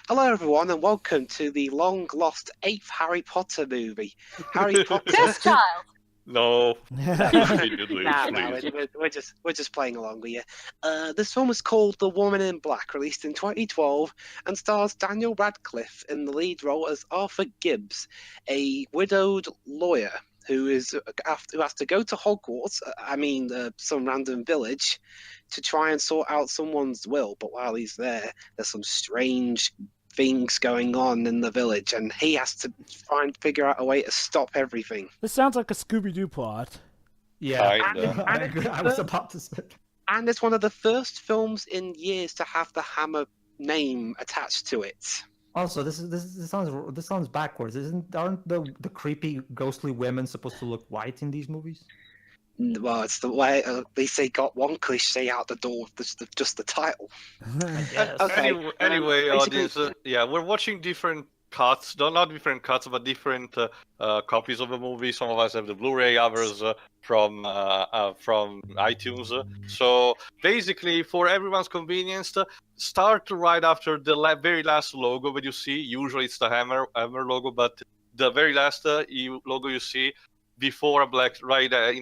Hello, everyone, and welcome to the long-lost 8th Harry Potter movie. Harry Potter. This child. No, continue, please. We're just playing along with you. This film is called The Woman in Black, released in 2012, and stars Daniel Radcliff in the lead role as Arthur Gibbs, a widowed lawyer who has to go to Hogwarts, some random village, to try and sort out someone's will. But while he's there, there's some strange things going on in the village, and he has to try and figure out a way to stop everything. This sounds like a Scooby-Doo plot. Yeah. I was about to say. And it's one of the first films in years to have the Hammer name attached to it. Also, this sounds backwards. Aren't the creepy ghostly women supposed to look white in these movies? Well, it's the way at least they got one cliche out the door. Just the title. Okay. Anyway, audience, we're watching different cuts. No, not different cuts, but different copies of the movie. Some of us have the Blu-ray, others from iTunes. So basically, for everyone's convenience, start right after the very last logo that you see. Usually, it's the Hammer logo, but the very last logo you see before in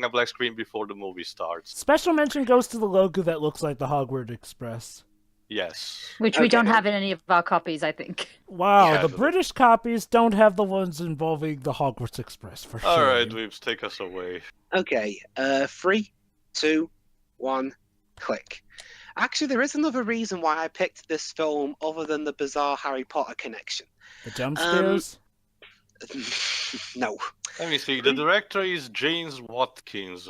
a black screen before the movie starts. Special mention goes to the logo that looks like the Hogwarts Express. Yes. Which we don't have in any of our copies, I think. Wow, Yeah, the British copies don't have the ones involving the Hogwarts Express, for sure. Alright, Weebs, take us away. Okay, 3, 2, 1, click. Actually, there is another reason why I picked this film other than the bizarre Harry Potter connection. The jump scares? No. Let me see. The director is James Watkins.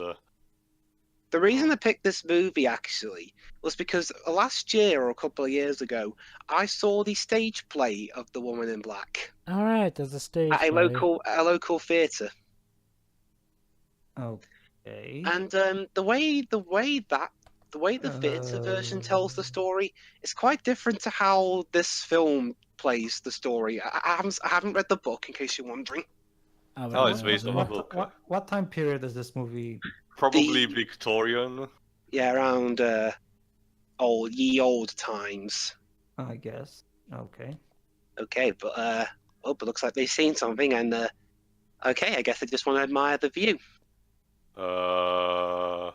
The reason I picked this movie, actually, was because last year or a couple of years ago, I saw the stage play of The Woman in Black. Alright, there's a stage At a local theatre. Okay. And the way the theatre version tells the story is quite different to how this film plays the story. I haven't read the book, in case you're wondering. Oh, it's based on a book. What time period is this movie? Probably Victorian. Yeah, around old times. I guess. Okay. Okay, but it looks like they've seen something, and okay, I guess they just want to admire the view. Wow,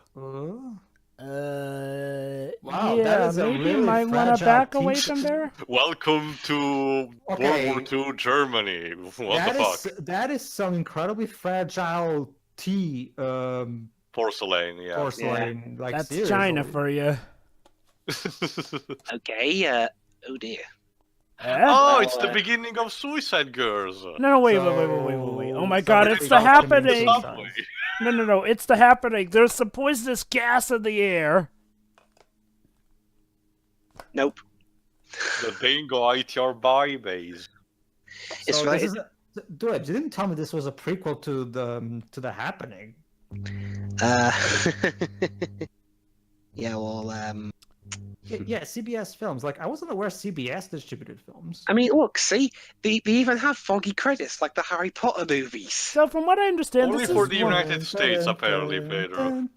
yeah, that is a maybe you really might want to fragile back away teacher. from there. Welcome to Okay. World War II Germany. What the fuck? That is some incredibly fragile tea Porcelain, yeah. porcelain. Like, That's seriously. China for you. Okay, oh dear. Oh, it's the beginning of Suicide Girls. No, wait. Oh my god, it's the happening! Subway. No, it's the happening. There's some poisonous gas in the air. Nope. The bingo ate your babies. It's So right. this is dude, you didn't tell me this was a prequel to the happening. Yeah, well, Yeah, CBS films. Like, I wasn't aware CBS distributed films. I mean, look, see, they even have foggy credits like the Harry Potter movies. So from what I understand, Only this for is the United States, apparently, Pedro.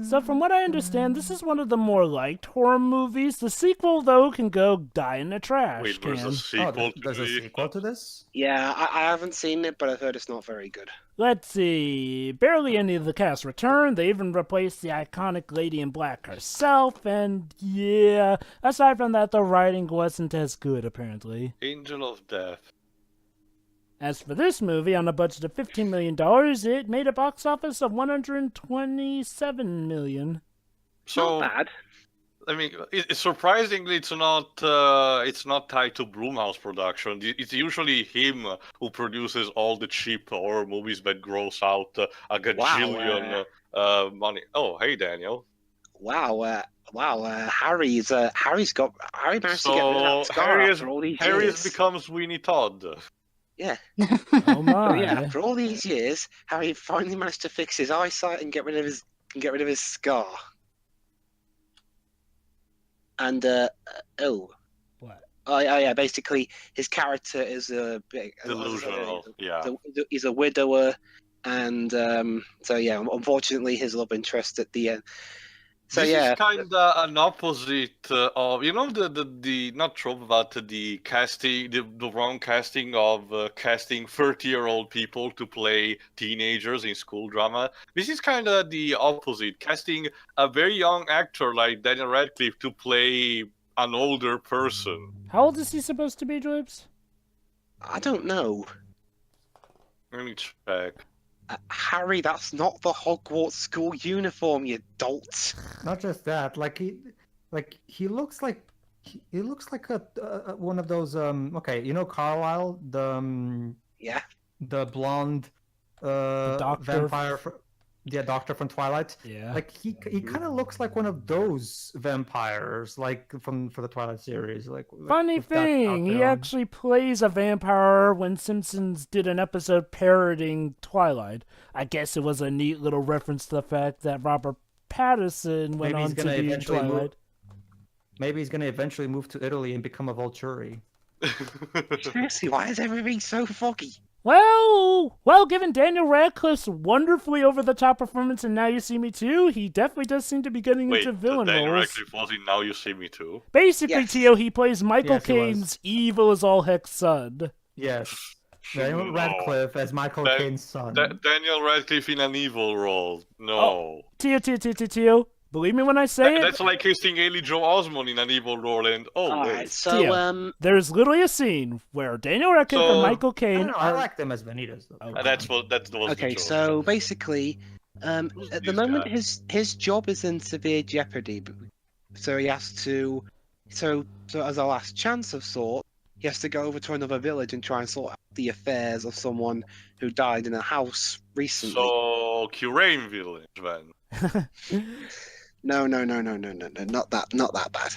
So from what I understand, this is one of the more liked horror movies. The sequel, though, can go die in the trash Wait, there's can. a sequel there's to a the... sequel to this? Yeah, I haven't seen it, but I've heard it's not very good. Let's see. Barely any of the cast returned. They even replaced the iconic Lady in Black herself. And yeah, aside from that, the writing wasn't as good, apparently. Angel of Death. As for this movie, on a budget of $15 million, it made a box office of $127 million. So, Not bad. I mean, surprisingly, it's not tied to Blumhouse production. It's usually him who produces all the cheap horror movies that gross out a gajillion money. Oh, hey, Daniel. Wow, Harry managed to get rid of that So scar after all these Harry years. has become Sweeney Todd. Yeah. Oh my. So yeah, after all these years, Harry finally managed to fix his eyesight and get rid of his scar. And What? oh yeah, basically his character is a bit Delusional, yeah. He's a widower, and so yeah, unfortunately his love interest at the So this yeah, is kind of an opposite of the not trope but the casting, the wrong casting of casting 30-year-old people to play teenagers in school drama. This is kind of the opposite, casting a very young actor like Daniel Radcliffe to play an older person. How old is he supposed to be, Dribs? I don't know. Let me check. Harry, that's not the Hogwarts school uniform, you dolt. Not just that, he looks like he looks like a one of those okay, you know Carlisle, Yeah. the blonde doctor. vampire doctor from Twilight. Yeah. Like he kind of looks like one of those vampires, like for the Twilight series. Funny with that thing, he outfit on. actually plays a vampire when Simpsons did an episode parodying Twilight. I guess it was a neat little reference to the fact that Robert Pattinson went Maybe he's on to gonna be in eventually Twilight. Maybe he's gonna eventually move to Italy and become a Volturi. Seriously, why is everything so foggy? Well, given Daniel Radcliffe's wonderfully over-the-top performance in Now You See Me Too, he definitely does seem to be getting Wait, into villain Daniel roles. Radcliffe was in Now You See Me Too? Basically, Yes. Tio, he plays Michael Yes, he was. Caine's evil as all heck son. Yes, Daniel No. Radcliffe as Michael Dan- Caine's son. Daniel Radcliffe in an evil role. No. Tio, believe me when I say it, That's like casting Haley Joe Osment in an evil role and Alright, wait. so Tio. There's literally a scene where Daniel Radcliffe and So- Michael I Caine don't know, I are... like them as Vanitas though. Oh, That's what was okay, the joke. so basically, at the this moment guy? his job is in severe jeopardy, so he has to, so as a last chance of sort, he has to go over to another village and try and sort out the affairs of someone who died in a house recently. So Curane Village then. No, not that bad.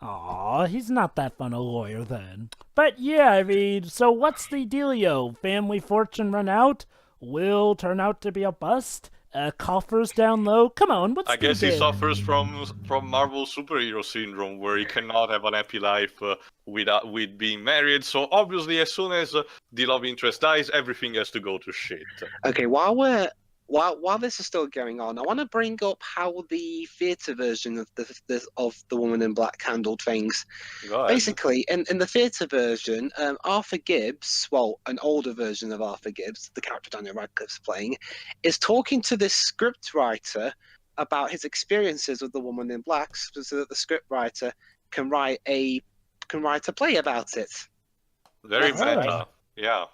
Aw, he's not that fun a lawyer then. But yeah, I mean, so what's the dealio? Family fortune run out? Will turn out to be a bust? Coffers down low? Come on, what's I the guess he deal? suffers from Marvel superhero syndrome, where he cannot have an happy life with being married. So obviously, as soon as the love interest dies, everything has to go to shit. Okay, while this is still going on, I want to bring up how the theatre version of the Woman in Black handled things. Go ahead. Basically, in the theatre version, Arthur Gibbs, well, an older version of Arthur Gibbs, the character Daniel Radcliffe's playing, is talking to this script writer about his experiences with the Woman in Black, so that the script writer can write a play about it. Very That's meta. right. Yeah.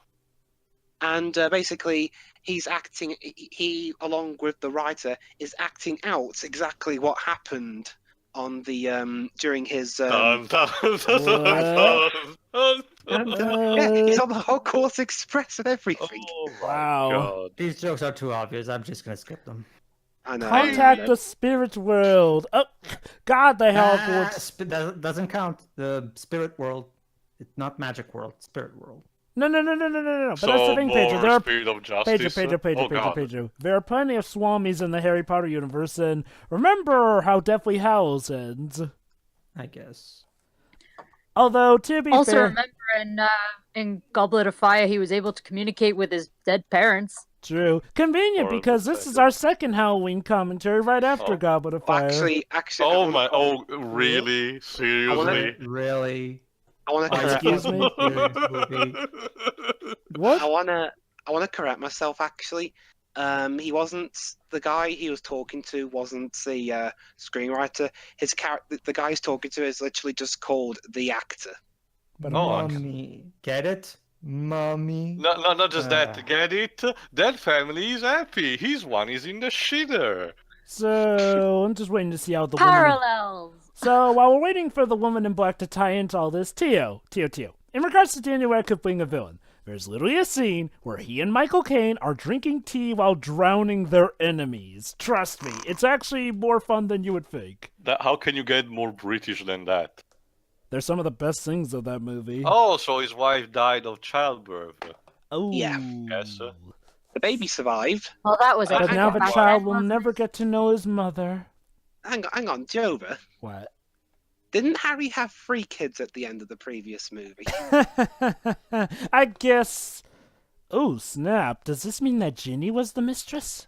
And basically, he's acting. He, along with the writer, is acting out exactly what happened on the during his. Dun, dun, dun, dun, dun, dun. Yeah, he's on the Hogwarts Express and everything. Oh my Wow. God. These jokes are too obvious. I'm just gonna skip them. I know. Contact the spirit world. Oh, God, the Hogwarts. Doesn't count. The spirit world. It's not magic world. Spirit world. No. But that's the So thing, Pedro. more There are Spirit of Justice. Oh, God. Pedro. There are plenty of Swamis in the Harry Potter universe, and remember how Deathly Hallows ends. I guess. Although, to be Also, fair, remember in Goblet of Fire, he was able to communicate with his dead parents. true. Convenient, Or because this is our second Halloween commentary right after Oh. Goblet of Well, Fire. actually. Oh my! Oh, really? Seriously? Really? I want to Oh, correct. excuse me? What? I want to correct myself. Actually, he wasn't the guy he was talking to. Wasn't the screenwriter. His character, the guy he's talking to, is literally just called the actor. But No, Mommy. Get it? Mommy. No, not just Ah. that. Get it? That family is happy. His one is in the shitter. So, I'm just waiting to see how the woman... Parallels! So, while we're waiting for the Woman in Black to tie into all this, Tio. In regards to Daniel Radcliffe being a villain, there's literally a scene where he and Michael Caine are drinking tea while drowning their enemies. Trust me, it's actually more fun than you would think. How can you get more British than that? They're some of the best things of that movie. Oh, so his wife died of childbirth. Oh. Yeah. Yes, sir. The baby survived. Well, that was But it. now the Back child then, will wasn't never it? get to know his mother. Hang on, Jova. What? Didn't Harry have 3 kids at the end of the previous movie? I guess... Oh, snap. Does this mean that Ginny was the mistress?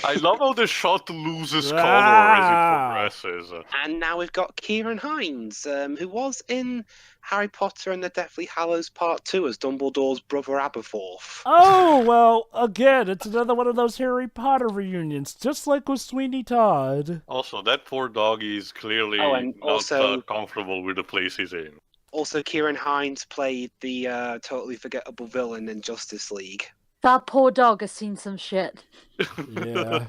I love how the shot loses color Ah. as it progresses. And now we've got Kieran Hines, who was in Harry Potter and the Deathly Hallows Part 2 as Dumbledore's brother Aberforth. Oh, well, again, it's another one of those Harry Potter reunions, just like with Sweeney Todd. Also, that poor doggy is clearly and not also- comfortable with the place he's in. Also, Kieran Hines played the totally forgettable villain in Justice League. That poor dog has seen some shit. Yeah.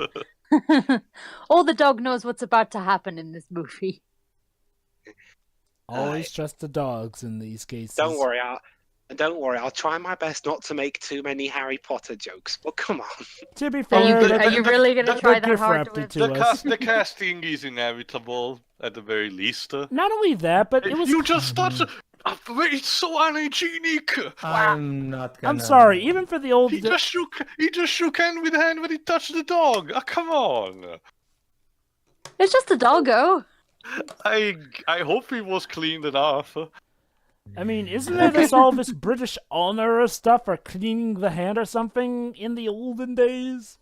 All the dog knows what's about to happen in this movie. Always trust the dogs in these cases. Don't worry, I'll try my best not to make too many Harry Potter jokes. But come on. To be Are fair, you, are you really going to try that gift hard wrapped to it win? to us. The casting is inevitable, at the very least. Not only that, but it was. You just touched... It's so unhygienic! I'm not gonna. I'm sorry, even for the old. He just shook hand with hand when he touched the dog. Come on! It's just a doggo. I hope he was cleaned enough. I mean, isn't there this all this British honor or stuff for cleaning the hand or something in the olden days?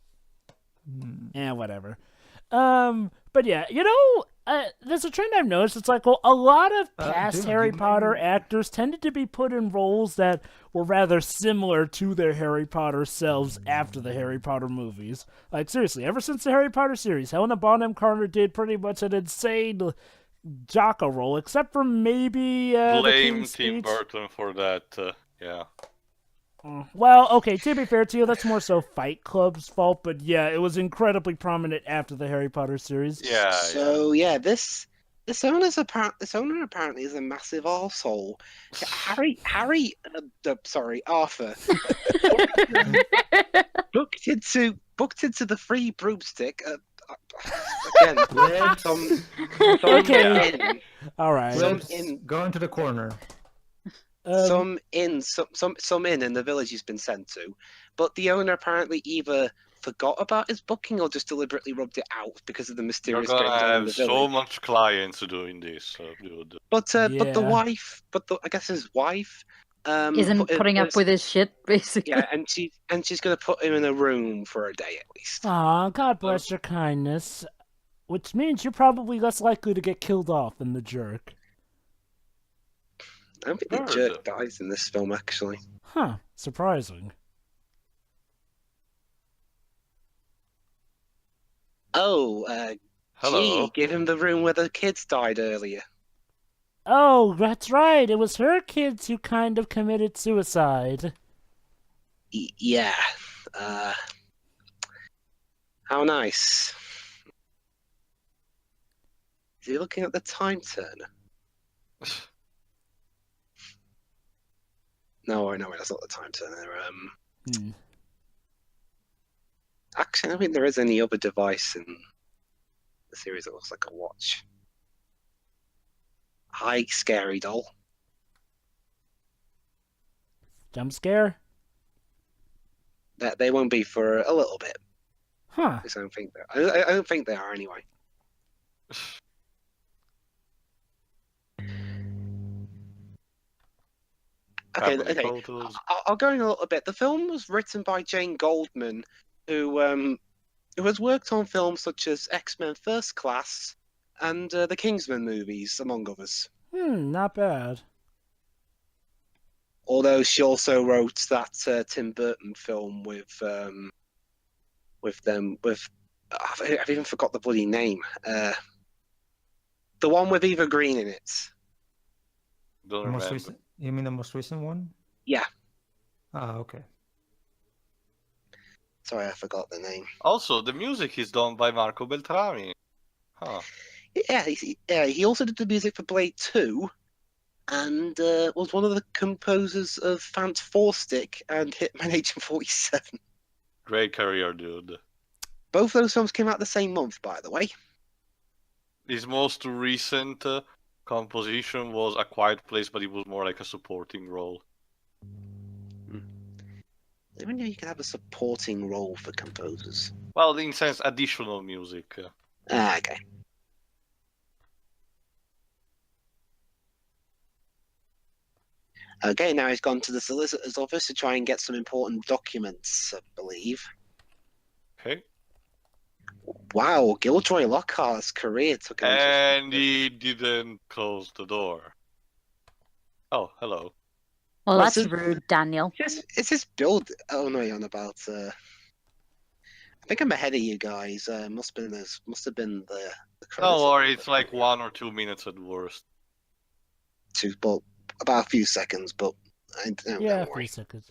Whatever. But yeah, there's a trend I've noticed. It's like, well, a lot of past Harry Potter actors tended to be put in roles that were rather similar to their Harry Potter selves after the Harry Potter movies. Like, seriously, ever since the Harry Potter series, Helena Bonham Carter did pretty much an insane Jocko role, except for maybe the Blame King's Tim Speech. Burton for that, yeah. Well, okay, to be fair to you, that's more so Fight Club's fault, but yeah, it was incredibly prominent after the Harry Potter series. Yeah, So yeah, this owner apparently is a massive arsehole. Arthur booked into the free broomstick. Again, Okay. All right. Go into the corner. Some in the village he's been sent to, but the owner apparently either forgot about his booking or just deliberately rubbed it out because of the You're mysterious gonna goings on in have the so village. much clients doing this, dude. But the Yeah. wife, I guess his wife, Isn't putting up with his shit, basically. yeah, and she's gonna put him in a room for a day at least. Aw, God bless your kindness. Which means you're probably less likely to get killed off than the jerk. I don't think the jerk dies in this film actually. Huh, surprising. Oh, Hello. Gee, give him the room where the kids died earlier. Oh, that's right, it was her kids who kind of committed suicide. Yeah. How nice. Is he looking at the time turner? No, that's not the time turner. Actually, I don't think there is any other device in the series that looks like a watch. Hi, scary doll. Jump scare? That they won't be for a little bit. Huh. I don't think I don't think they are anyway. Okay. I'll go in a little bit. The film was written by Jane Goldman, who has worked on films such as X-Men First Class and the Kingsman movies, among others. Not bad. Although she also wrote that Tim Burton film with I've even forgot the bloody name. The one with Eva Green in it. Don't The most remember. recent, you mean the most recent one? Yeah. Ah, okay. Sorry, I forgot the name. Also, the music is done by Marco Beltrami. Huh. Yeah, he also did the music for Blade 2 and was one of the composers of Fant 4 Stick and Hitman Agent 47. Great career, dude. Both those films came out the same month, by the way. His most recent composition was A Quiet Place, but it was more like a supporting role. I don't know if you can have a supporting role for composers. Well, in sense, additional music. Okay. Okay, now he's gone to the solicitor's office to try and get some important documents, I believe. Okay. Wow, Gilderoy Lockhart's career took an And he didn't close the door. Oh, hello. Well, Well, that's so- rude, Daniel. Is this build? Oh no, you're on about. I think I'm ahead of you guys. Must have been the credits. Don't worry, it's like 1 or 2 minutes at worst. But about a few seconds. But don't Yeah, a worry. few seconds.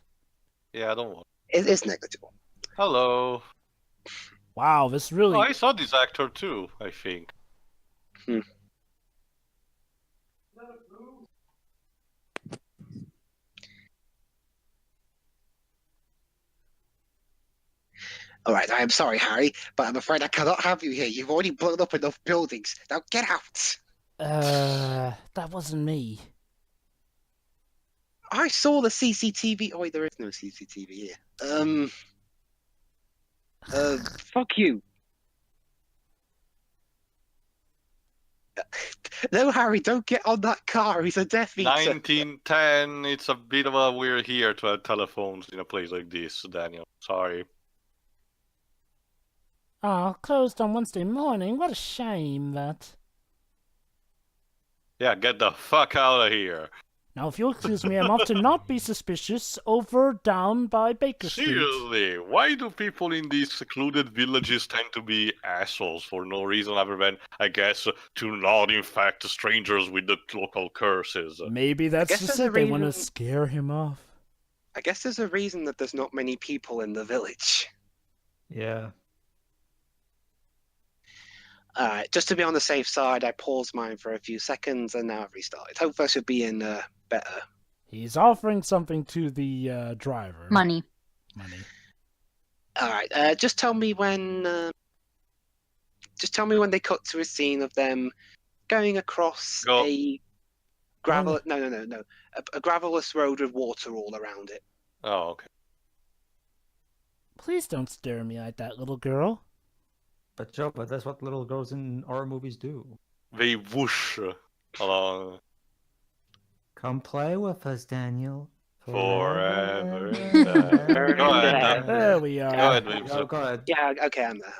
Yeah, don't worry. It's negligible. Hello. Wow, this really. Oh, I saw this actor too, I think. All right, I am sorry, Harry, but I'm afraid I cannot have you here. You've already blown up enough buildings. Now get out. That wasn't me. I saw the CCTV. Oh wait, there is no CCTV here. Fuck you. No, Harry, don't get on that car. He's a Death Eater. 1910, it's a bit of a weird here to have telephones in a place like this, Daniel. Sorry. Oh, closed on Wednesday morning. What a shame that. Yeah, get the fuck out of here. Now, if you'll excuse me, I'm off to not be suspicious over down by Baker Street. Seriously, why do people in these secluded villages tend to be assholes for no reason other than, I guess, to not infect strangers with the local curses? Maybe that's guess just there's a it. They want to reason- scare him off. I guess there's a reason that there's not many people in the village. Yeah. Alright, just to be on the safe side, I paused mine for a few seconds and now I've restarted. Hopefully I should be in better. He's offering something to the driver. Money. Money. Alright, just tell me when they cut to a scene of them going across Go. a gravel no. A gravelless road with water all around it. Oh, okay. Please don't stare at me like that, little girl. But Joe, but that's what little girls in horror movies do. They whoosh along Come play with us, Daniel. forever. Forever. Go ahead, There we are. Go ahead, Go Wilson. ahead. Yeah, okay, I'm there.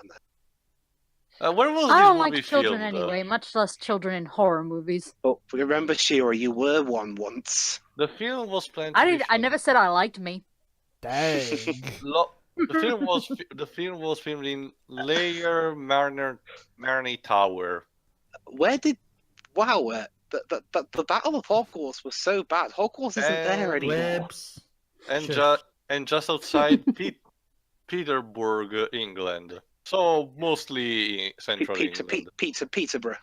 Where was I don't this movie like children filmed? anyway, much less children in horror movies. But remember, Shira, you were one once. The film was planned to I be didn't. I filmed- never said I liked me. Dang. The film was filmed in Layer Marney Tower. Where did... Wow, the Battle of Hogwarts was so bad. Hogwarts isn't there anymore. Libs. And Sure. just outside Peterborough, England. So mostly central England. Peterborough.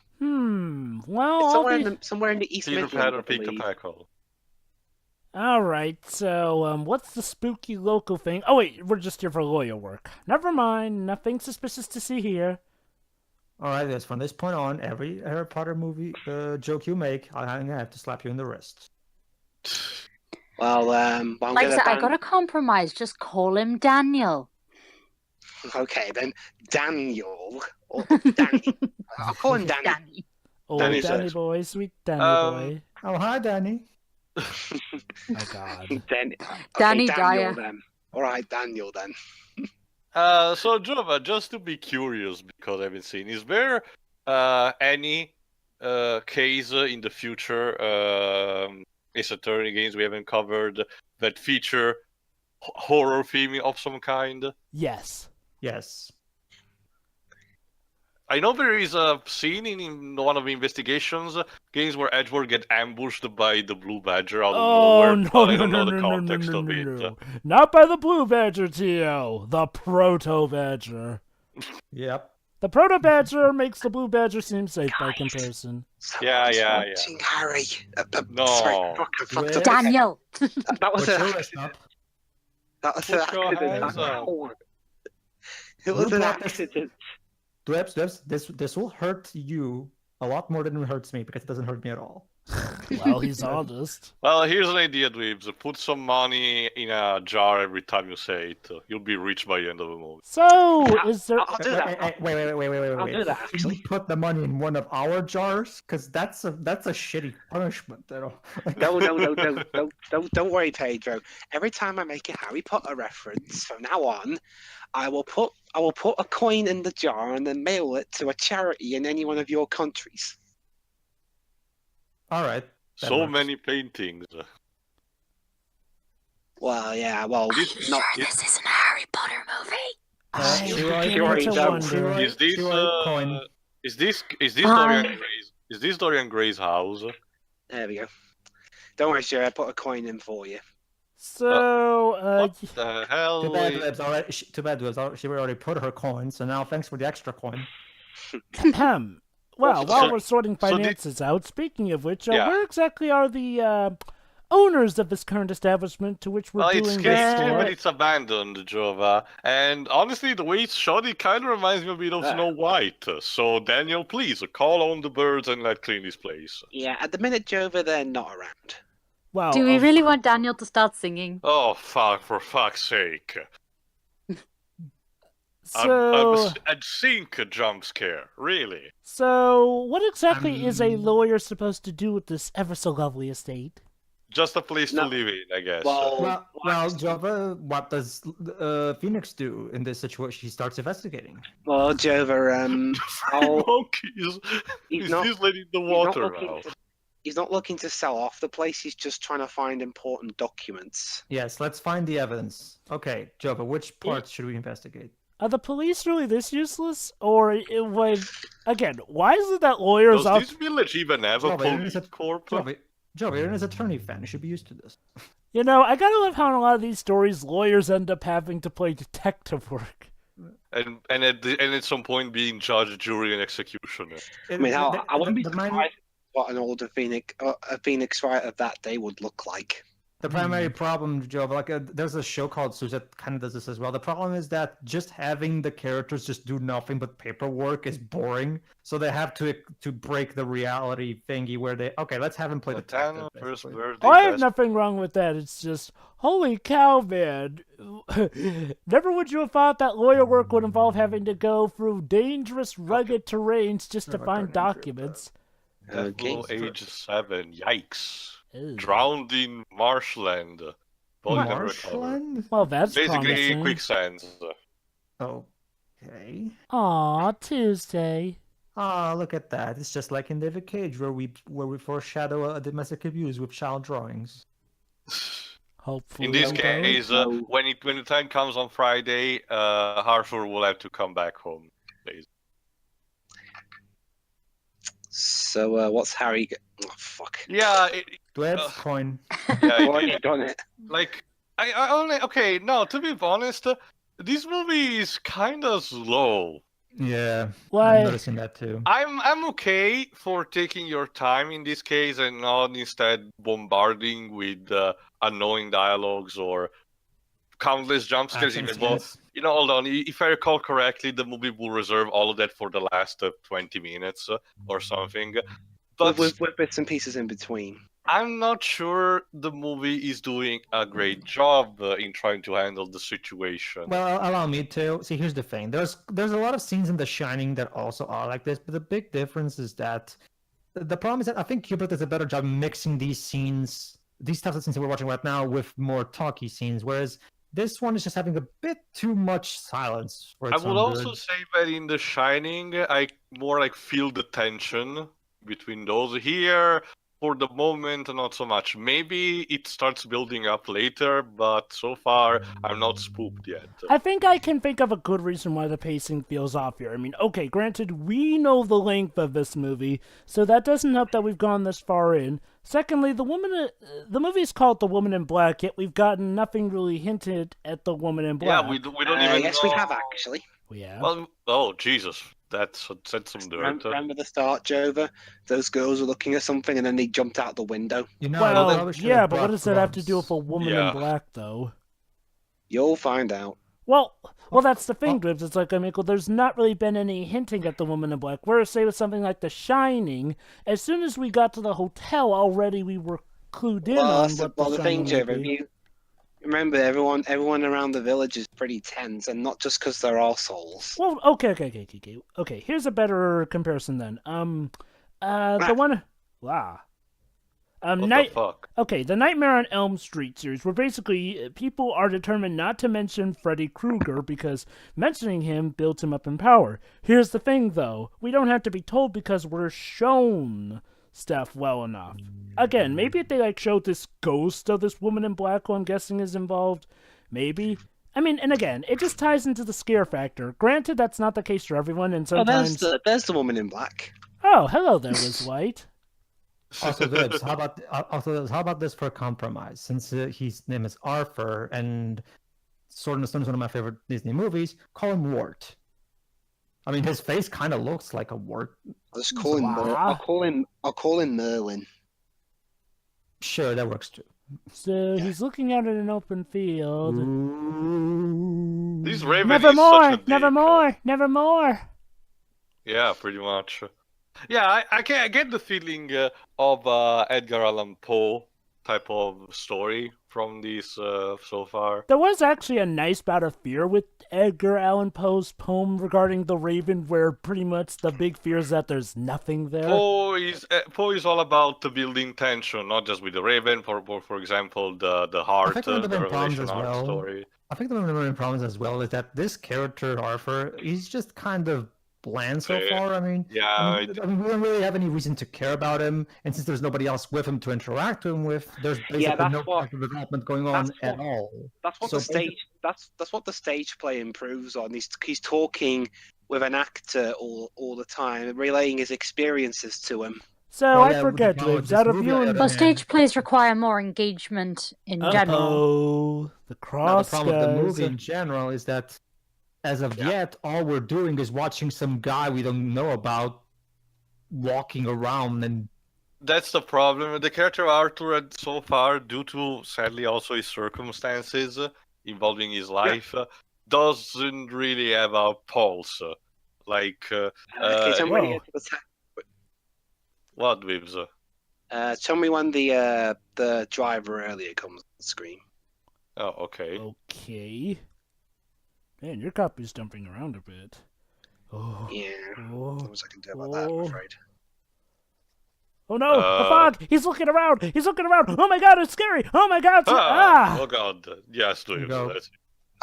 Well, It's I'll be... somewhere in the East Peter Midlands, Patter, I Peter believe. Packle. Alright, so, what's the spooky local thing? Oh, wait, we're just here for lawyer work. Never mind, nothing suspicious to see here. Alright, yes, from this point on, every Harry Potter movie joke you make, I'm gonna have to slap you in the wrist. Well, I'm Like I gonna said, I ban- gotta compromise. Just call him Daniel. Okay, then Daniel or Danny. I'll call him Danny. Danny. Oh, Danny Danny says. boy, sweet Danny boy. Oh, hi, Danny. My god. Danny. Danny Daniel Dyer. then. All right, Daniel then. So Jova, just to be curious, because I haven't seen, is there any case in the future Ace Attorney games we haven't covered that feature horror theme of some kind? Yes. Yes. I know there is a scene in one of the investigations games where Edward get ambushed by the Blue Badger out of Oh, nowhere. no, but I no, don't no, know no, the no, no, context no, of no, it. no. Not by the Blue Badger, Tio. The Proto Badger. Yep. The Proto Badger makes the Blue Badger seem safe by comparison. Someone's yeah. watching Harry. No. Sorry, fuck, Yeah. Daniel. that was Put an your wrist accident. up. That was Put an your accident. hands up. Ow. It was an brought this- accident. Dwebs, this will hurt you a lot more than it hurts me because it doesn't hurt me at all. Well, he's honest. Well, here's an idea, Dweebs. Put some money in a jar every time you say it. You'll be rich by the end of the movie. So, is there... I'll do that. Wait. I'll do that, Should actually. we put the money in one of our jars? Because that's a shitty punishment. You No, don't worry, Pedro. Every time I make a Harry Potter reference from now on, I will put a coin in the jar and then mail it to a charity in any one of your countries. All right. That So works. many paintings. Well, yeah, well, This- not. This isn't a Harry Potter movie. I'm Leroy, beginning to Leroy, wonder. Leroy, Is this Leroy, coin. is this Fine. Dorian Gray's? Is this Dorian Gray's house? There we go. Don't worry, sir. I put a coin in for you. So, What the hell? Too bad, Dweebs already. Too bad, Dweebs. She already put her coin. So now, thanks for the extra coin. ahem. Well, So- while we're sorting so the- finances out, speaking of which, Yeah. where exactly are the owners of this current establishment to which we're Well, doing it's this clear for? but it's abandoned, Jova. And honestly, the way it's shot, it kind of reminds me a bit of Snow White. So, Daniel, please call on the birds and let clean this place. Yeah, at the minute, Jova, they're not around. Well, Do we really want Daniel to start singing? Oh, fuck! For fuck's sake! So, I'd sink a jump scare, really. so what exactly is a lawyer supposed to do with this ever so lovely estate? Just a place No. to live in, I guess. Well, Jova, what does Phoenix do in this situation? He starts investigating. Well, Jova, Monkeys. he's Is not. this lady in the he's not water looking now? he's not looking to sell off the place. He's just trying to find important documents. Yes, let's find the evidence. Okay, Jova, which parts should we investigate? Are the police really this useless? Or it would... Again, why is it that lawyers Does are... this village even have a Jova, police corp? Jova, you're an attorney fan. You should be used to this. You know, I gotta love how in a lot of these stories, lawyers end up having to play detective work. And at some point being judge, jury, and executioner. I mean, I wouldn't be the surprised what an older Phoenix Wright of that day would look like. The primary problem, Joe, like there's a show called Suits that kind of does this as well. The problem is that just having the characters just do nothing but paperwork is boring. So they have to break the reality thingy where they let's have him play detective. First basically. birthday. Oh, I have best- nothing wrong with that. It's just, holy cow, man. Never would you have thought that lawyer work would involve having to go through dangerous, rugged terrains just to Never find turn into documents. Death below Okay. age 7. Yikes. Ew. Drowned in marshland. Body never recovered. Marshland? Well, that's Basically, promising. quicksand. Okay. Aw, Tuesday. Ah, look at that. It's just like in David Cage where we foreshadow a domestic abuse with child drawings. Hopefully. In this though. case, when the time comes on Friday, Harford will have to come back home. Please. So, what's Harry? Oh, fuck. Yeah, Dweb's coin. yeah. Well, you've done it. Like, I only okay. No, to be honest, this movie is kind of slow. Yeah, Why- I'm noticing that too. I'm okay for taking your time in this case and not instead bombarding with annoying dialogues or countless jump scares. Action Even though, scenes. hold on. If I recall correctly, the movie will reserve all of that for the last 20 minutes or something. But With bits and pieces in between. I'm not sure the movie is doing a great job in trying to handle the situation. Well, allow me to. See, here's the thing. There's a lot of scenes in The Shining that also are like this, but the big difference is that the problem is that I think Kubrick does a better job mixing these scenes, these types of scenes that we're watching right now, with more talky scenes, whereas this one is just having a bit too much silence. For I its would own also good. say that in The Shining, I more like feel the tension between those. Here, for the moment, not so much. Maybe it starts building up later, but so far, I'm not spooked yet. I think I can think of a good reason why the pacing feels off here. I mean, okay, granted, we know the length of this movie, so that doesn't help that we've gone this far in. Secondly, the movie is called The Woman in Black, yet we've gotten nothing really hinted at the Woman in Black. Yeah, we don't even Yes, know. we have actually. We have. Well, oh, Jesus. That's some dirt. Remember the start, Jova? Those girls were looking at something and then they jumped out the window. You know, Well, probably should yeah, have but what brought does that have to do with gloves. a woman Yeah. in black, though? You'll find out. Well, that's the thing, Dribs. It's like, there's not really been any hinting at the Woman in Black. Whereas, say, with something like The Shining, as soon as we got to the hotel, already we were clued in on what The Shining would be. Remember, everyone around the village is pretty tense, and not just because they're all souls. Well, okay. Here's a better comparison then. The one, wow. What the fuck? Okay, the Nightmare on Elm Street series, where basically people are determined not to mention Freddy Krueger because mentioning him builds him up in power. Here's the thing, though. We don't have to be told because we're shown stuff well enough. Again, maybe if they showed this ghost of this Woman in Black who I'm guessing is involved, maybe. I mean, and again, it just ties into the scare factor. Granted, that's not the case for everyone, and sometimes... Oh, there's the Woman in Black. Oh, hello there, Liz White. Also, Libs, how about this for a compromise? Since his name is Arthur, and Sword in the Stone is one of my favorite Disney movies, call him Wart. I mean, his face kind of looks like a wart. I'll just call him. I'll call him Merlin. Sure, that works too. So he's looking out at an open field. These Raven Nevermore. Yeah, pretty much. Yeah, I get the feeling of Edgar Allan Poe type of story from these so far. There was actually a nice bout of fear with Edgar Allan Poe's poem regarding the Raven, where pretty much the big fear is that there's nothing there. Poe is all about the building tension, not just with the Raven. For example, the heart, the Revelation heart story. I think the main problem as well is that this character Arthur, he's just kind of bland so far. I mean, we don't really have any reason to care about him, and since there's nobody else with him to interact with, there's basically no character development going on at all. That's what that's what the stage play improves on. He's talking with an actor all the time, relaying his experiences to him. So I forget, Libs, out of you and... Well, stage plays require more engagement in general. Oh, the cross. The problem with the movie in general is that as of yet, all we're doing is watching some guy we don't know about walking around, and that's the problem. The character of Arthur so far, due to sadly also his circumstances involving his life, doesn't really have a pulse. Like, tell me what, Wibs? Tell me when the driver earlier comes on the screen. Oh, okay. Okay. Man, your copy's jumping around a bit. Oh. Yeah. Not much I can do about that, I'm afraid. Oh no! The fog! He's looking around! Oh my god, it's scary! Oh my god! Oh god. Yes, please.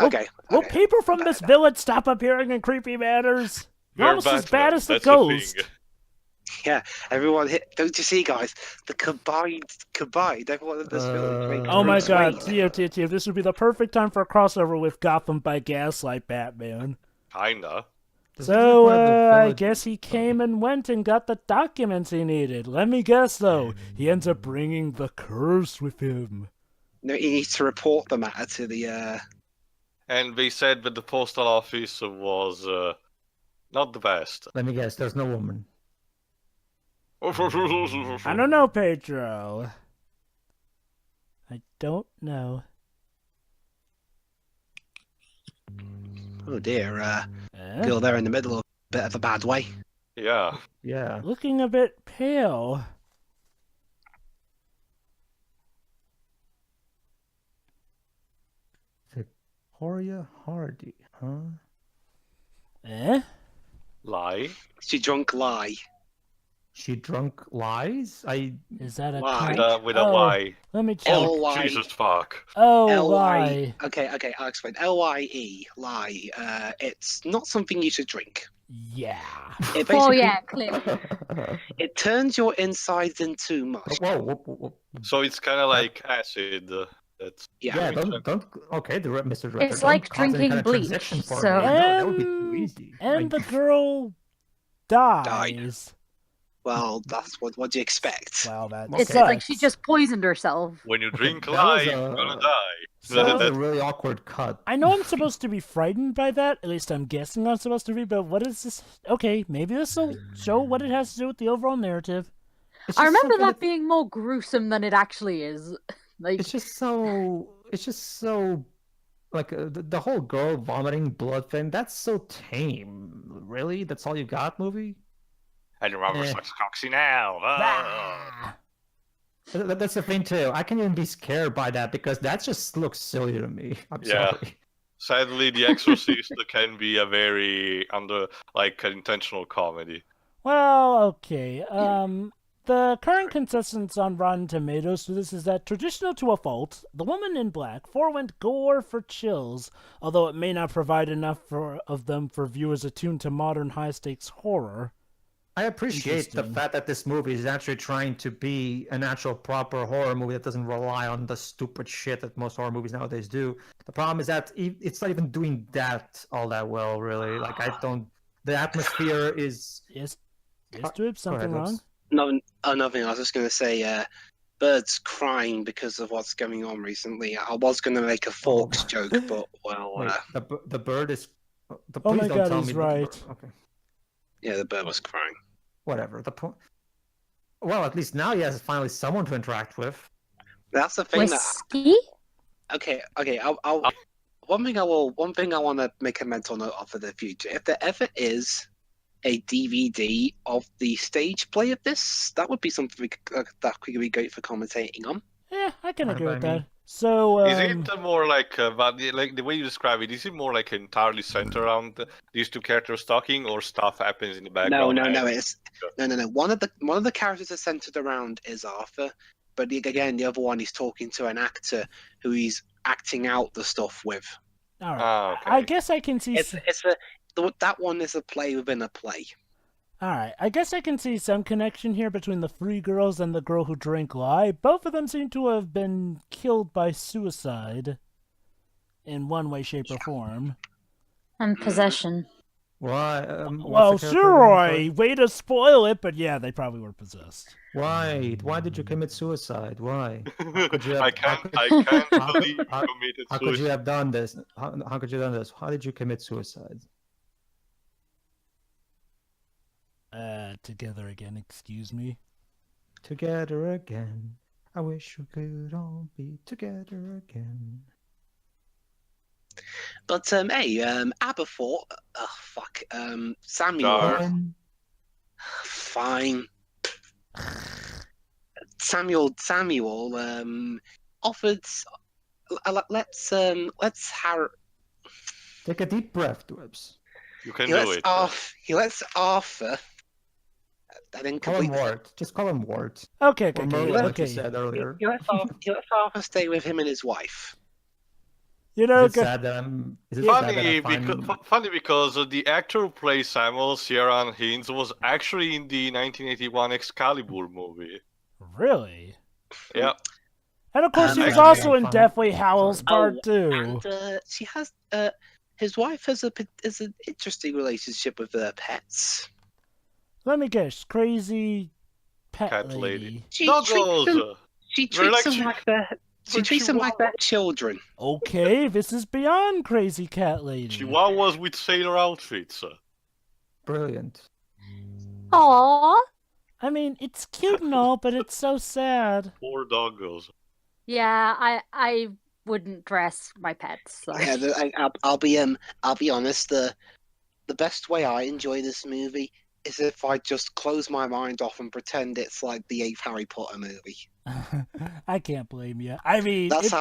Okay. Will people from this village stop appearing in creepy manners? You're almost as bad as the ghost. Yeah, everyone don't you see, guys? The combined, everyone in this village. Oh my god, Tio, this would be the perfect time for a crossover with Gotham by Gaslight Batman. Kinda. So, I guess he came and went and got the documents he needed. Let me guess, though, he ends up bringing the curse with him. No, he needs to report the matter to the, And they said that the postal office was, not the best. Let me guess, there's no woman. I don't know, Pedro. I don't know. Oh dear, girl there in the middle of a bit of a bad way. Yeah. Yeah. Looking a bit pale. Victoria Hardy, huh? Lie? She drunk lie. She drunk lies? Is that a lie? With a Y. Let me check. Oh, Jesus fuck. Oh, L-Y. Okay, I'll explain. L-Y-E, lie. It's not something you should drink. Yeah. Clearly. It turns your insides into mush. Whoa. So it's kind of like acid. Don't. Okay, Mr. Director. It's like drinking bleach. So that would be too easy. And the girl dies. Well, that's what do you expect? Wow, that it's sucks. like she just poisoned herself. When you drink lie, you're gonna die. So that was a really awkward cut. I know I'm supposed to be frightened by that. At least I'm guessing I'm supposed to be. But what is this? Okay, maybe this will show what it has to do with the overall narrative. I remember that being more gruesome than it actually is. Like it's just so like the whole girl vomiting blood thing. That's so tame. Really, that's all you got, movie? And your mother sucks coxy now. Ah. That's the thing too. I can't even be scared by that because that just looks silly to me. I'm sorry. Sadly, The Exorcist can be a very intentional comedy. Well, okay. The current consensus on Rotten Tomatoes for this is that, traditional to a fault, The Woman in Black forewent gore for chills, although it may not provide enough of them for viewers attuned to modern high-stakes horror. I appreciate the fact that this movie is actually trying to be an actual proper horror movie that doesn't rely on the stupid shit that most horror movies nowadays do. The problem is that it's not even doing that all that well, really. Like, the atmosphere is... Yes, Dweeb, something wrong? No, nothing. I was just going to say, Bird's crying because of what's going on recently. I was going to make a Forks joke, but, well... Wait, the bird is... Oh please my don't god, tell he's me right. Okay. Yeah, the bird was crying. Whatever. Well, at least now he has finally someone to interact with. That's the thing Whiskey? Okay. One thing I want to make a mental note of for the future. If there ever is a DVD of the stage play of this, that would be something that could be great for commentating on. Yeah, I can agree with by me. that. So, Is it more like the way you describe it? Is it more like entirely centered around these two characters talking, or stuff happens in the background? No. It's no. One of the characters is centered around is Arthur, but again, the other one is talking to an actor who he's acting out the stuff with. all right. Okay. I guess I can see... That one is a play within a play. Alright, I guess I can see some connection here between the three girls and the girl who drank lye. Both of them seem to have been killed by suicide in one way, shape, or form. And possession. Why? Well, sure, way to spoil it, but yeah, they probably were possessed. Why? Why did you commit suicide? Why? I can't believe you committed How could you have done this? How could you have done this? How did you commit suicide? Together again, excuse me. Together again. I wish we could all be together again. But hey, Aberforth. Oh fuck. Samuel. Darn. Fine. Samuel. Offered. Let's Take a deep breath, Dwebs. You can do it. He lets Arthur. I didn't Call him complete. Wart. Just call him Wart. Okay. Like you said earlier. He lets Arthur stay with him and his wife. You know, Is it sad that I'm... Is it sad that I find... Funny because the actor who plays Samuel, Ciaran Hinds, was actually in the 1981 Excalibur movie. Really? Yeah. And of course, he was actually also in fine. Deathly Hallows Part 2. And she has his wife has an interesting relationship with her pets. Let me guess, crazy pet Cat lady. lady. She Doggos! treats them like their children. Okay, this is beyond crazy cat lady. Chihuahuas with sailor outfits. Brilliant. Aww. I mean, it's cute and all, but it's so sad. Poor doggos. Yeah, I wouldn't dress my pets. So. Yeah, I'll be honest. The best way I enjoy this movie is if I just close my mind off and pretend it's like the 8th Harry Potter movie. I can't blame you. I mean, It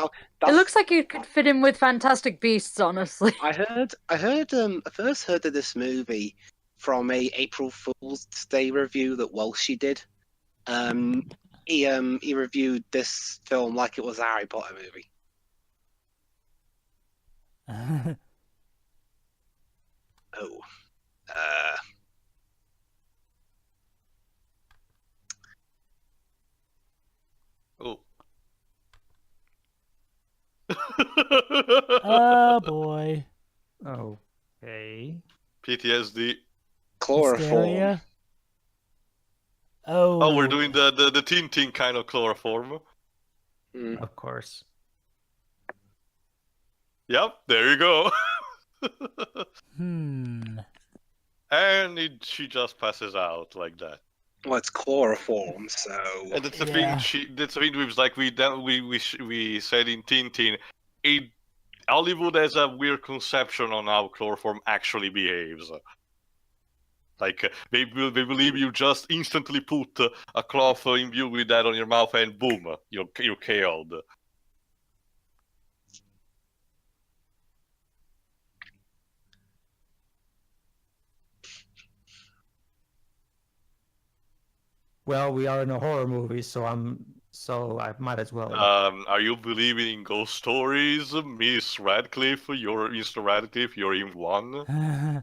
looks like it could fit in with Fantastic Beasts, honestly. I first heard of this movie from a April Fool's Day review that Welshie did. He reviewed this film like it was a Harry Potter movie. Oh. Oh. Oh boy. Okay. PTSD. Chloroform. Hysteria? Oh. Oh, we're doing the Tintin kind of chloroform. Of course. Yep, there you go. And she just passes out like that. Well, it's chloroform, so. And that's the Yeah. thing. That's the thing. Like we said in Tintin, Hollywood has a weird conception on how chloroform actually behaves. Like, they believe you just instantly put a cloth imbued with that on your mouth and boom, you're killed. Well, we are in a horror movie, so I might as well. Are you believing in ghost stories, Miss Radcliffe? You're Mr. Radcliffe, you're in one?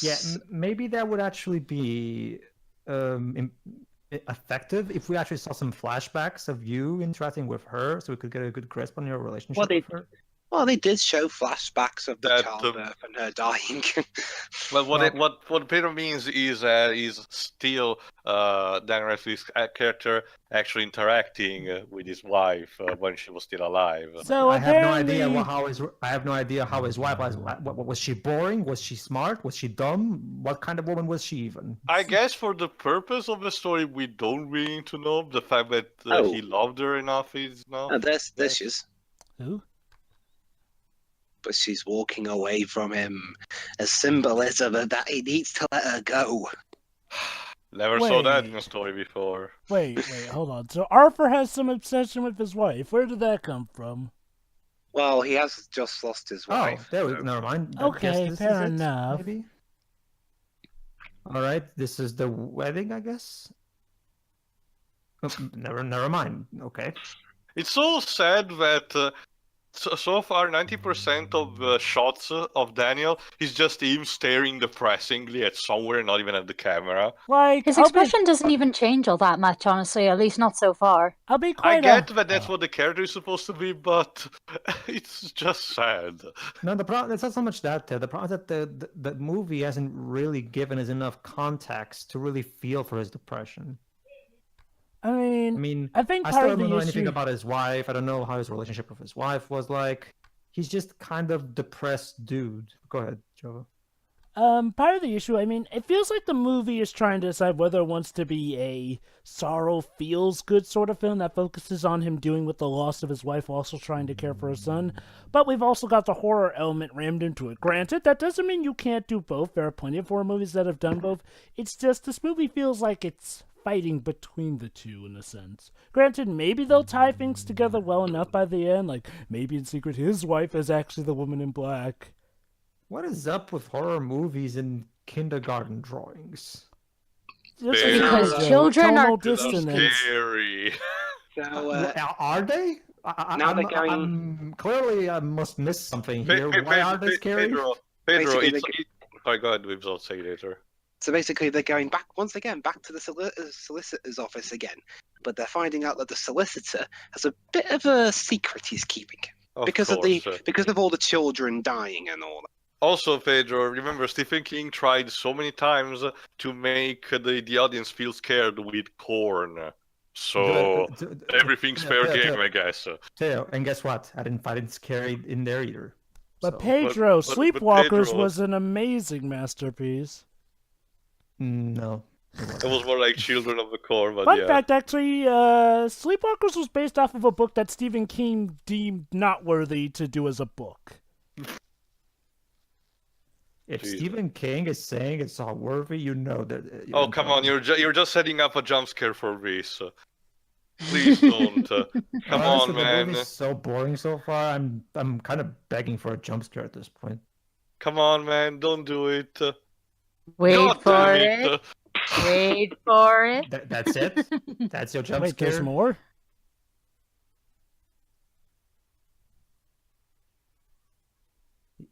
Yeah, maybe that would actually be effective if we actually saw some flashbacks of you interacting with her, so we could get a good grasp on your relationship with her. Well, they did show flashbacks of the childbirth and her dying. Well, what Peter means is still Daniel Radcliffe's character actually interacting with his wife when she was still alive. So I have no idea how his wife was. Was she boring? Was she smart? Was she dumb? What kind of woman was she even? I guess for the purpose of the story, we don't really need to know. The fact that he loved her enough is enough. Oh, there she is. Who? But she's walking away from him. A symbolism of that he needs to let her go. Never saw that in a story before. Wait, hold on. So Arthur has some obsession with his wife. Where did that come from? Well, he has just lost his wife. Oh, there we go. Never mind. Okay, fair enough. Maybe. All right, this is the wedding, I guess. Oh, never mind. Okay. It's so sad that so far 90% of the shots of Daniel is just him staring depressingly at somewhere, not even at the camera. Like his expression doesn't even change all that much, honestly. At least not so far. I'll be I quite. get that that's what the character is supposed to be, but it's just sad. No, the problem it's not so much that. The problem is that the movie hasn't really given us enough context to really feel for his depression. I mean, I think I part still of the don't know issue... anything about his wife. I don't know how his relationship with his wife was like. He's just kind of depressed dude. Go ahead, Joe. Part of the issue, I mean, it feels like the movie is trying to decide whether it wants to be a sorrow feels good sort of film that focuses on him dealing with the loss of his wife, also trying to care for his son. But we've also got the horror element rammed into it. Granted, that doesn't mean you can't do both. There are plenty of horror movies that have done both. It's just this movie feels like it's fighting between the two in a sense. Granted, maybe they'll tie things together well enough by the end, like maybe in secret his wife is actually the woman in black. What is up with horror movies and kindergarten drawings? Because children are scary. So, are they? Now they're going... Clearly, I must miss something here. Why are they scary? Pedro, sorry, go ahead, we'll say later. So basically, they're going back to the solicitor's office again, but they're finding out that the solicitor has a bit of a secret he's keeping because of all the children dying and all that. Also, Pedro, remember Stephen King tried so many times to make the audience feel scared with corn. So everything's fair game, I guess. Teo, and guess what? I didn't find it scary in there either. But Pedro, Sleepwalkers was an amazing masterpiece. No. It was more like Children of the Corn, but Fun fact, actually, Sleepwalkers was based off of a book that Stephen King deemed not worthy to do as a book. If Stephen King is saying it's not worthy, you know that... oh, come on, you're just setting up a jump scare for this. Please don't. Come on, man. The movie's so boring so far, I'm kind of begging for a jump scare at this point. Come on, man, don't do it. Wait for it. Wait for it. That's it? That's your jump scare? There's more?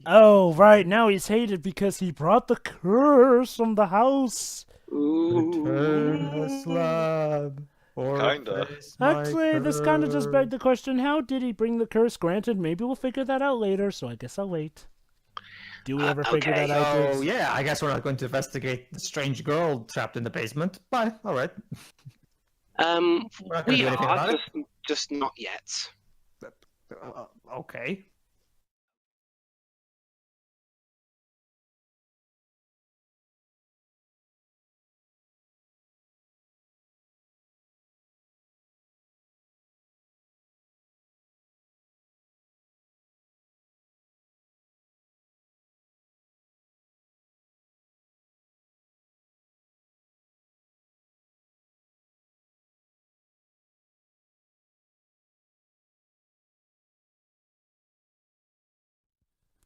Oh, right. Now he's hated because he brought the curse from the house. Return the slab. Kinda. Actually, this kind of just begged the question, how did he bring the curse? Granted, maybe we'll figure that out later, so I guess I'll wait. Do we ever figure that out? Oh, yeah, I guess we're not going to investigate the strange girl trapped in the basement. Bye. All right. We are, just not yet. Okay.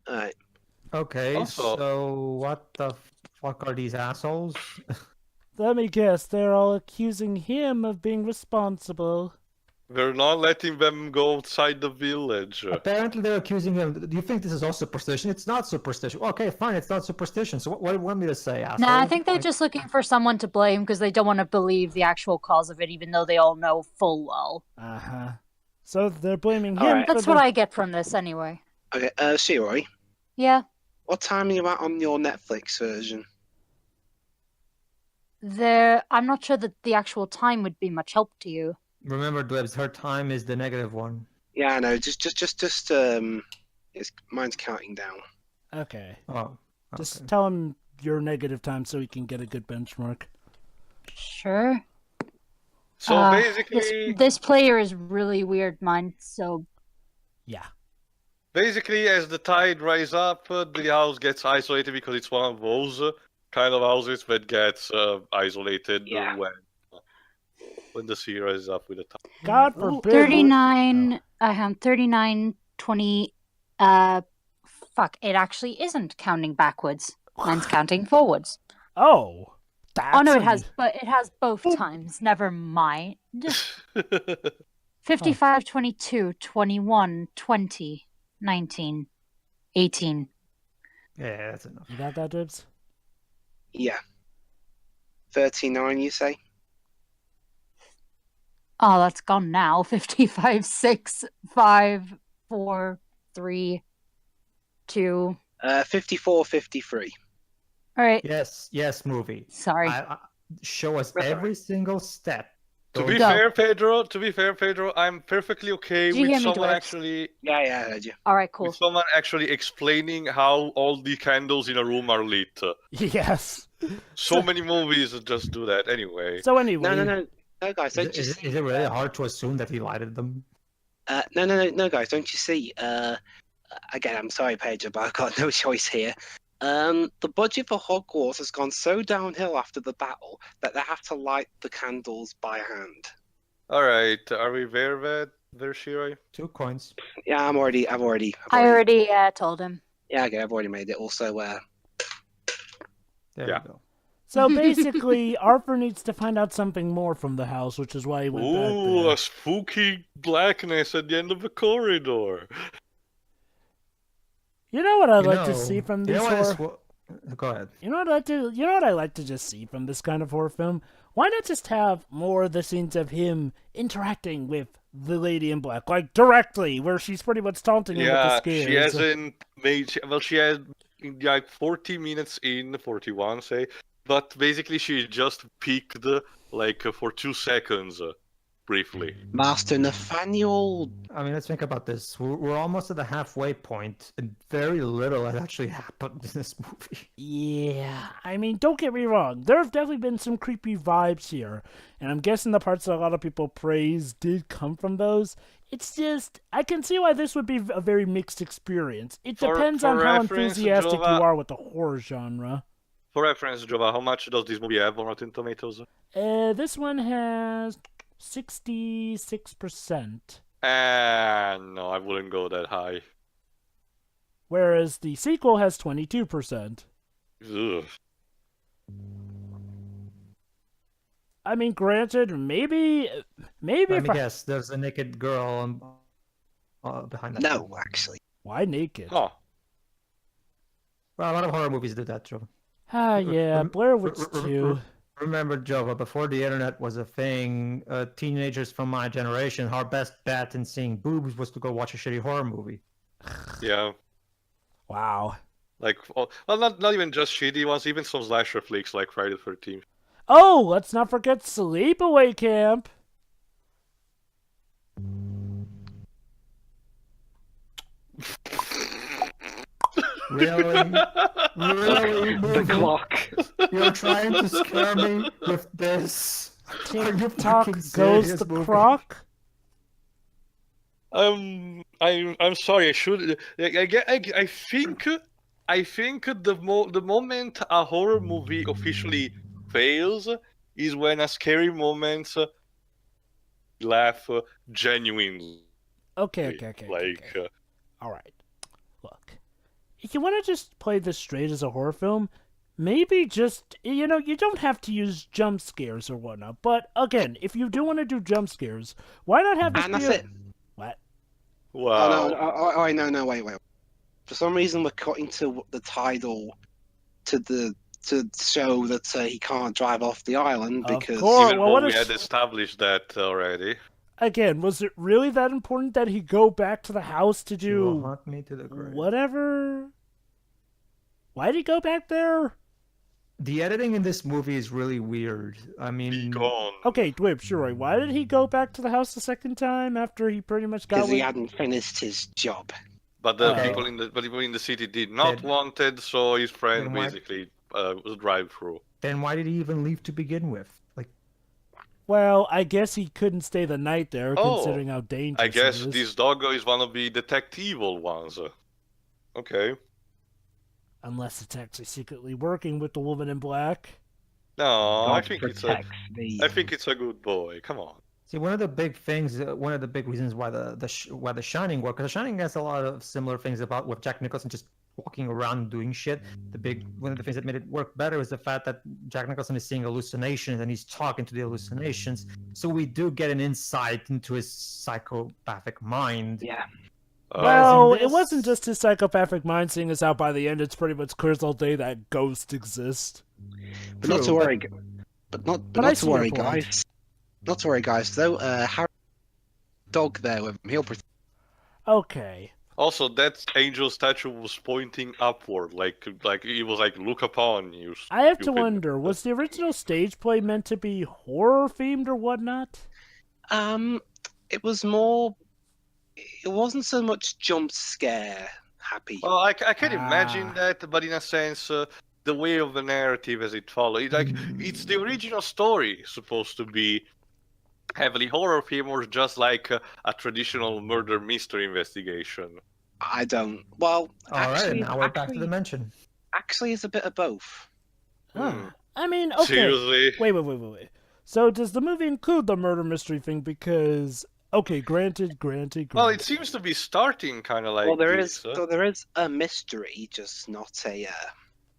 Alright. Okay, Also- so what the fuck are these assholes? Let me guess, they're all accusing him of being responsible. We're not letting them go outside the village. Apparently they're accusing him. Do you think this is all superstition? It's not superstition. Okay, fine, it's not superstition. So what do you want me to say, asshole? Nah, I think they're just looking for someone to blame because they don't want to believe the actual cause of it, even though they all know full well. Uh-huh. So they're blaming him Alright. for That's the... what I get from this, anyway. Okay, Shiroi, Yeah, what time are you at on your Netflix version? I'm not sure that the actual time would be much help to you. Remember, Dwebs, her time is the negative one. Yeah, I know. Mine's counting down. Okay. Oh. Just okay. tell him your negative time so he can get a good benchmark. Sure. So basically, This player is really weird, mine. So Yeah. basically, as the tide rises up, the house gets isolated because it's one of those kind of houses that gets isolated Yeah. when the sea rises up with the tide. God Ooh, forbid. 39. I have 39, 20. Fuck! It actually isn't counting backwards. Mine's counting forwards. Oh. That's Oh no, it a- has, but it has both times. Never mind. 55, 22, 21, 20, 19, 18. Yeah, that's enough. You got that, Dibs? Yeah. 39, you say? Oh, that's gone now. 55, 6, 5, 4, 3, 2. 54, 53. All right. Yes, movie. Sorry. Show us That's every single step. To be Go. fair, Pedro, I'm perfectly okay Did you with hear me, someone Dwebs? actually Yeah, I heard you. All right, cool. with someone actually explaining how all the candles in a room are lit. Yes. So many movies just do that anyway. So anyway. No, guys, don't you Is see? it really hard to assume that he lighted them? No, guys, don't you see? Again, I'm sorry, Pedro, but I've got no choice here. The budget for Hogwarts has gone so downhill after the battle that they have to light the candles by hand. All right, are we there, Shirai? 2 coins. Yeah, I've already. I already told him. Yeah, okay, I've already made it. Also, There Yeah. we go. So basically, Arthur needs to find out something more from the house, which is why he went back Ooh, there. a spooky blackness at the end of the corridor. You know what I'd like to see from You these know what horror... Go ahead. You know what I like to just see from this kind of horror film? Why not just have more of the scenes of him interacting with the lady in black, like directly, where she's pretty much taunting him with the Yeah, scares. she hasn't made. Well, she had like 40 minutes in, 41, say, but basically she just peaked like for 2 seconds, briefly. Master Nathaniel. I mean, let's think about this. We're almost at the halfway point, and very little has actually happened in this movie. Yeah, I mean, don't get me wrong. There have definitely been some creepy vibes here, and I'm guessing the parts that a lot of people praise did come from those. It's just, I can see why this would be a very mixed experience. It depends on how enthusiastic you are with the horror genre. For reference, Jova, how much does this movie have on Rotten Tomatoes? This one has 66%, No, I wouldn't go that high. whereas the sequel has 22%. Ugh. I mean, granted, maybe Let me if I... guess. There's a naked girl behind that. No, actually. Why naked? Huh. Well, a lot of horror movies do that, Joe. Ah, yeah, Blair Witch 2. Remember, Jova, before the internet was a thing, teenagers from my generation, our best bet in seeing boobs was to go watch a shitty horror movie. Yeah. Wow. Like, well, not even just shitty ones, even some slasher flicks like Friday the 13th. Oh, let's not forget Sleepaway Camp. Really? Really? The movie? clock. You're trying to scare me with this? Are you TikTok fucking goes serious, the movie? croc. I'm sorry. I should. I think the moment a horror movie officially fails is when a scary moment laugh genuinely. Okay. Like All right. Look, if you want to just play this straight as a horror film, maybe just, you don't have to use jump scares or whatnot. But again, if you do want to do jump scares, why not have this And be that's a... it. What? Wow. Oh, no, no, wait. For some reason, we're cutting to the title to show that he can't drive off the island Of because course. Even well, though what we if- had established that already. Again, was it really that important that he go back to the house to She will do haunt me to the grave. whatever? Why'd he go back there? The editing in this movie is really weird. I Be mean, gone. Okay, Dwib, sure. Why did he go back to the house the second time after he pretty much got he hadn't finished his job. But the Okay. people in the city did not Then- want it, so his friend then why- basically drive through. then why did he even leave to begin with? Like, Well, I guess he couldn't stay the night there, Oh, considering how dangerous I guess it is. this doggo is one of the detectival ones. Okay. Unless it's actually secretly working with the woman in black. No, I God think protects the. I think it's a good boy. Come on. see, one of the big things, one of the big reasons why why The Shining worked, because The Shining has a lot of similar things about with Jack Nicholson just walking around doing shit. One of the things that made it work better is the fact that Jack Nicholson is seeing hallucinations and he's talking to the hallucinations, so we do get an insight into his psychopathic mind. Yeah. Well, in it wasn't this- just his psychopathic mind, seeing as how by the end it's pretty much clear all day that ghosts exist. But not to True, worry. But I not see to your worry, point. guys. Not to worry, guys. Though Harry, dog there with him, he'll protect. Okay. Also, that angel statue was pointing upward, like he was like, "Look upon you." I have to stupid." wonder, was the original stage play meant to be horror-themed or whatnot? It was more. It wasn't so much jump scare happy. Well, I can imagine Ah. that, but in a sense, the way of the narrative as it follows, it's the original story supposed to be heavily horror theme, or just like a traditional murder mystery investigation. I don't. Well, All right, actually, and now we're back to actually, the mention. actually, it's a bit of both. Huh. I mean, okay. Seriously? Wait. So does the movie include the murder mystery thing? Because, okay, granted. Well, it seems to be starting kind of like. Well, there this, is. So there is a mystery, just not a.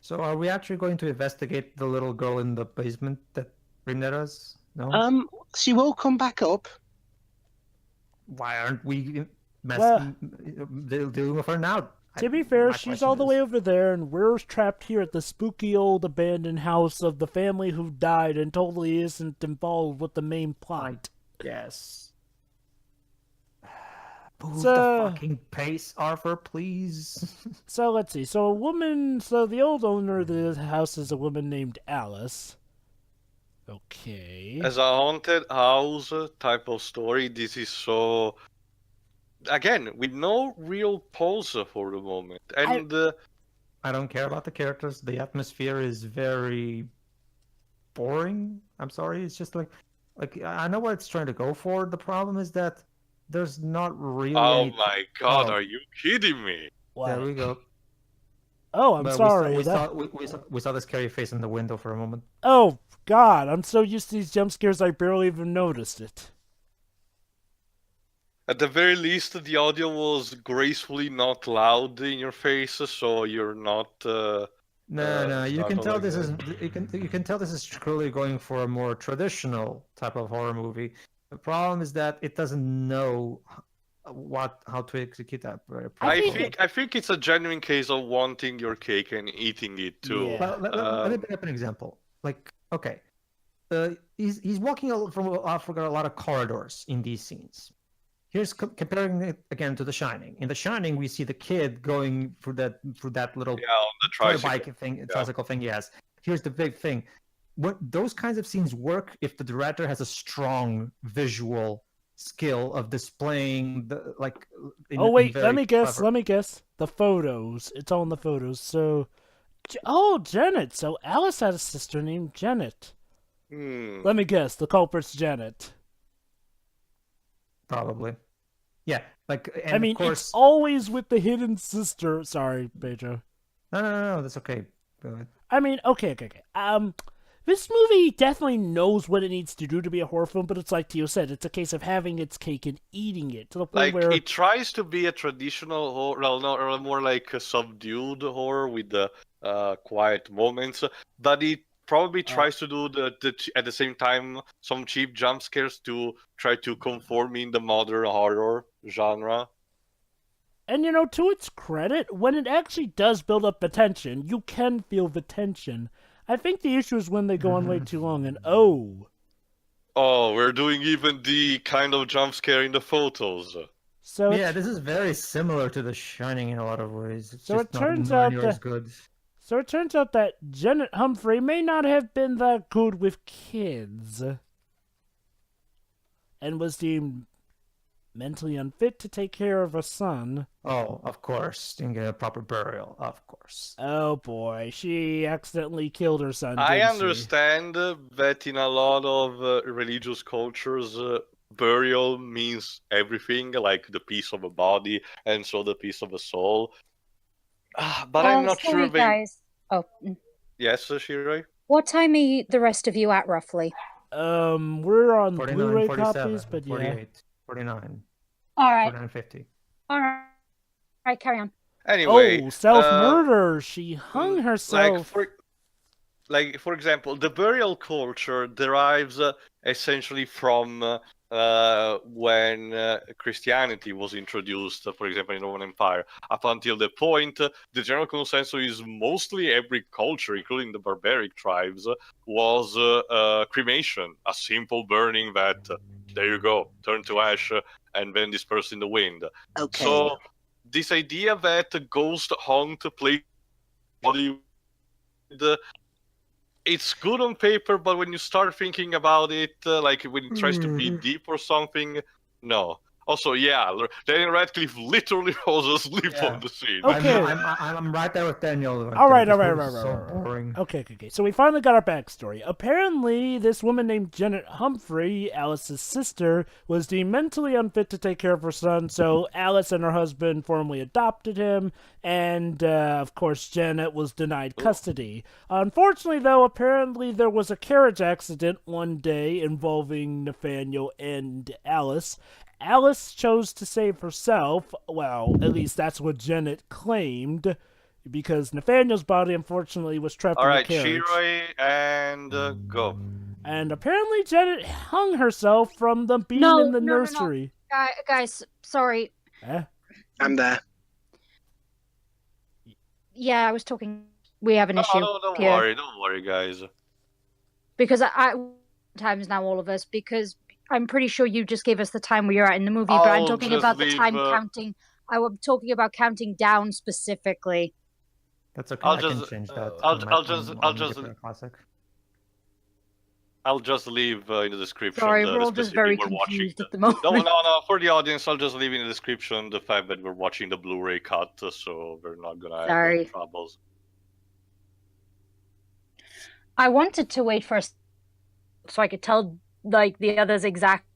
So are we actually going to investigate the little girl in the basement that Brynette us? No? She will come back up. Why aren't we Well- dealing with her now? To be fair, My she's all the question way is- over there, and we're trapped here at the spooky old abandoned house of the family who died and totally isn't involved with the main plot. Yes. Move So- the fucking pace, Arthur, please. So let's see. So the old owner of the house is a woman named Alice. Okay. As a haunted house type of story, this is so. Again, with no real pulse for the moment, and I don't care about the characters. The atmosphere is very boring. I'm sorry. It's just like I know what it's trying to go for. The problem is that there's not really. oh any- my god, Oh. are you kidding me? What? There we go. Oh, I'm But sorry. We saw the scary face in the window for a moment. Oh, God. I'm so used to these jump scares I barely even noticed it. At the very least, the audio was gracefully not loud in your face, so you're not. No, you not can tell like this that. is you can tell this is truly going for a more traditional type of horror movie. The problem is that it doesn't know how to execute that very I properly. think it's a genuine case of wanting your cake and eating it too. Yeah. Let me bring up an example. Like, okay, he's walking from a lot of corridors in these scenes. Here's comparing it again to The Shining. In The Shining, we see the kid going through that little Yeah, on the toy tricycle. bike thing, tricycle thing. Yes. Here's the big thing: those kinds of scenes work if the director has a strong visual skill of displaying the like. Oh, wait. Let me guess. The photos. It's all in the photos. So, Janet. So Alice had a sister named Janet. Let me guess. The culprit's Janet. Probably. Yeah, like and I mean, of course. it's always with the hidden sister. Sorry, Pedro. No, that's okay. Go ahead. I mean, okay. This movie definitely knows what it needs to do to be a horror film, but it's like Tio said, it's a case of having its cake and eating it to the point Like, where it tries to be a traditional horror, well, no, or more like a subdued horror with the quiet moments, but it probably tries to do at the same time some cheap jump scares to try to conform in the modern horror genre. And to its credit, when it actually does build up the tension, you can feel the tension. I think the issue is when they go on way too long and Oh, we're doing even the kind of jump scare in the photos. So yeah, this is very similar to The Shining in a lot of ways. It's So just it turns out that- good. So it turns out that Janet Humphrey may not have been that good with kids. And was deemed mentally unfit to take care of a son. Oh, of course. Didn't get a proper burial, of course. Oh boy, she accidentally killed her son, I didn't she? understand that in a lot of religious cultures, burial means everything, like the piece of a body, and so the piece of a soul. But I'm not sorry, sure they... guys. Oh, Yes, Shiroi? what time are the rest of you at, roughly? We're on 49, Blu-ray 47, copies, but 48, 49, All right. 49, 50. All right, carry on. Anyway, self-murder! She hung herself. Like for example, the burial culture derives essentially from when Christianity was introduced, for example, in the Roman Empire. Up until the point, the general consensus is mostly every culture, including the barbaric tribes, was cremation, a simple burning that, there you go, turn to ash and then disperse in the wind. Okay. So this idea that a ghost haunt place body, it's good on paper, but when you start thinking about it, like when it tries to be deep or something, no. Also, yeah, Daniel Radcliffe literally falls asleep on the scene. Okay. I'm right there with Daniel. All right. So boring. Okay. So we finally got our backstory. Apparently, this woman named Janet Humphrey, Alice's sister, was deemed mentally unfit to take care of her son, so Alice and her husband formally adopted him, and, of course, Janet was denied custody. Unfortunately, though, apparently there was a carriage accident one day involving Nathaniel and Alice. Alice chose to save herself. Well, at least that's what Janet claimed, because Nathaniel's body, unfortunately, was trapped in the carriage. All right, Shiroi, and go. And apparently Janet hung herself from the beam in the nursery. No. Guys, sorry. I'm there. Yeah, I was talking. We have an issue. No, don't worry, guys. Because I times now, all of us, because I'm pretty sure you just gave us the time we were at in the movie, but I'm talking about the time counting. I'm talking about counting down specifically. That's okay. I can change that. I'll just leave in the description. Sorry, we're all just very confused at the moment. No. For the audience, I'll just leave in the description the fact that we're watching the Blu-ray cut, so we're not gonna have any troubles. I wanted to wait for us so I could tell like the others exactly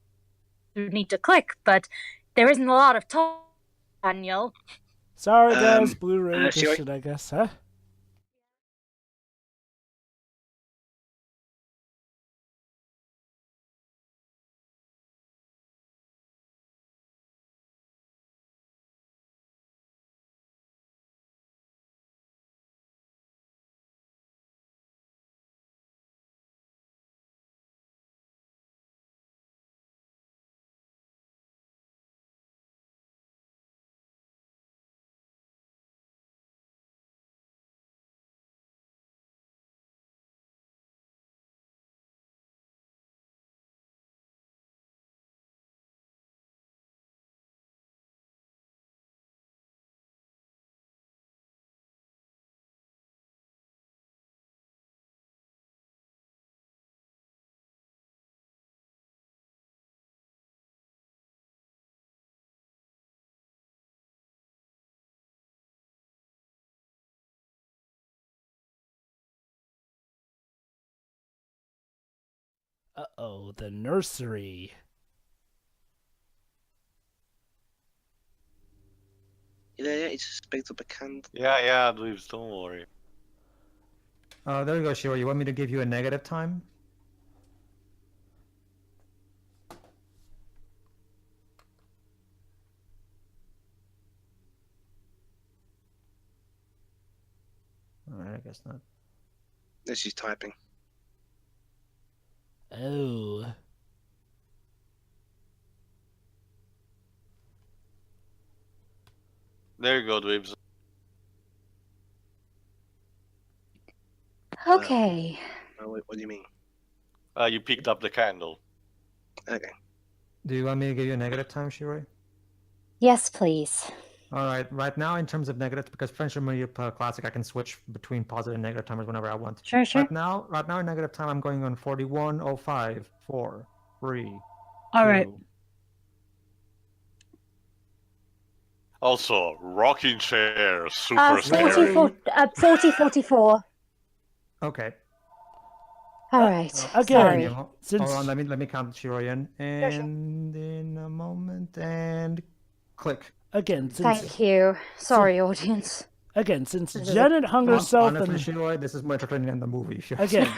who need to click, but there isn't a lot of time, Daniel. Sorry, guys. Blu-ray edition, I guess, huh? Uh-oh, the nursery. Yeah, he just picked up a candle. Yeah, Dweebs, don't worry. There you go, Shiro. You want me to give you a negative time? Alright, I guess not. She's typing. Oh. There you go, Dweebs. Okay. What do you mean? You picked up the candle. Okay. Do you want me to give you a negative time, Shiro? Yes, please. Alright, right now in terms of negative, because French Media Classic, I can switch between positive and negative timers whenever I want. Sure. Right now in negative time, I'm going on 41.05, 4, 3, All right. 2. Also, rocking chair, super scary. 44. Okay. All right. Again, Sorry. since Hold on, let me count Shiroyan. And in a moment, and click. again, since Thank you. Sorry, audience. again, since Janet hung herself Honestly, and Shiroi, this is more entertaining than the movie. again,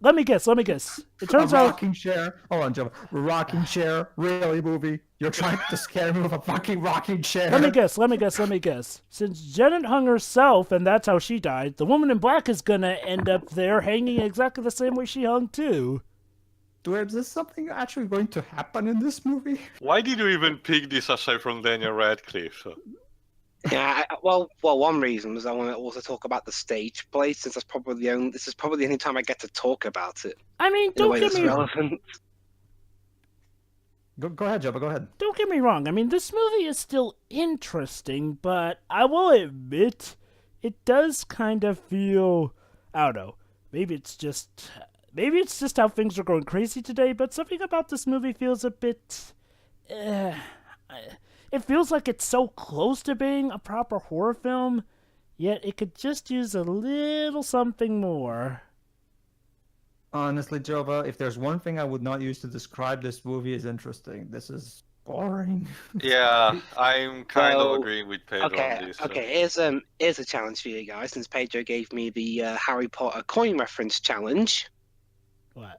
let me guess. It turns a out rocking chair. Hold on, Joe. Rocking chair. Really, movie? You're trying to scare me with a fucking rocking chair. Let me guess. Since Janet hung herself and that's how she died, the woman in black is gonna end up there hanging exactly the same way she hung too. Is this something actually going to happen in this movie? Why did you even pick this aside from Daniel Radcliffe? Yeah, well, one reason was I want to also talk about the stage play, since this is probably the only time I get to talk about it. I mean, don't get me relevant. Go ahead, Joe. Go ahead. Don't get me wrong. I mean, this movie is still interesting, but I will admit it does kind of feel, I don't know. Maybe it's just how things are going crazy today. But something about this movie feels a bit. It feels like it's so close to being a proper horror film, yet it could just use a little something more. Honestly, Jova, if there's one thing I would not use to describe this movie as interesting, this is boring. Yeah, I'm kind of agreeing with Pedro on this. Okay, here's a challenge for you guys, since Pedro gave me the Harry Potter coin reference challenge. What?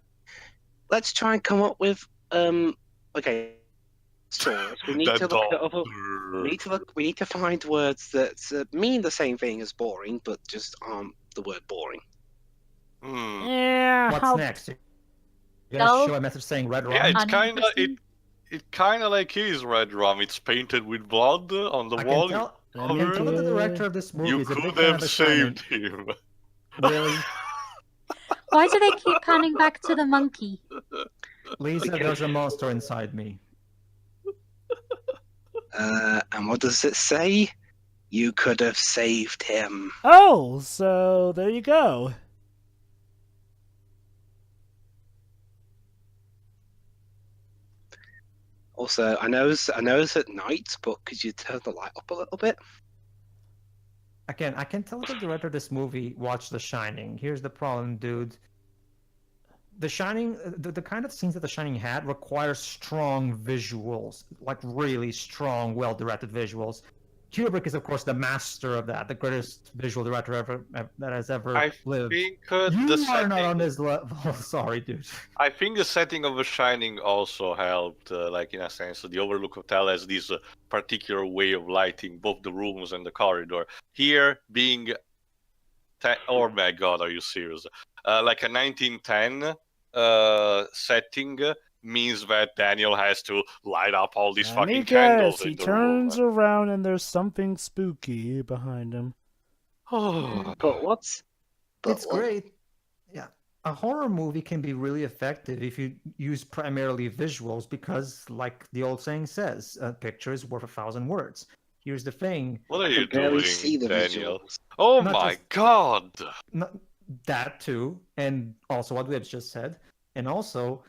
Let's try and come up with okay. Source. We need to look at other. We need to find words that mean the same thing as boring, but just aren't the word boring. Yeah. What's next? You're gonna show a message saying red rum? Yeah, it kind of like is red rum. It's painted with blood on the wall. I can tell that the director of this movie You is a big could fan have of The Shining. saved him. Really? Why do they keep panning back to the monkey? Lisa, there's a monster inside me. And what does it say? You could have saved him. Oh, so there you go. Also, I know it's at night, but could you turn the light up a little bit? Again, I can tell that the director of this movie watched The Shining. Here's the problem, dude. The Shining, the kind of scenes that The Shining had require strong visuals, like really strong, well-directed visuals. Kubrick is, of course, the master of that, the greatest visual director that has ever lived. Think, you are not on this level. Sorry, dude. I think the setting of The Shining also helped, like in a sense. The Overlook Hotel has this particular way of lighting both the rooms and the corridor. Here, being, oh my God, are you serious? Like a 1910 setting means that Daniel has to light up all these fucking candles. He turns around and there's something spooky behind him. It's great. Yeah. A horror movie can be really effective if you use primarily visuals because, like the old saying says, a picture is worth 1,000 words. Here's the thing. What are you doing, Daniel? Visuals. Oh my God! That too, and also what we have just said. And also,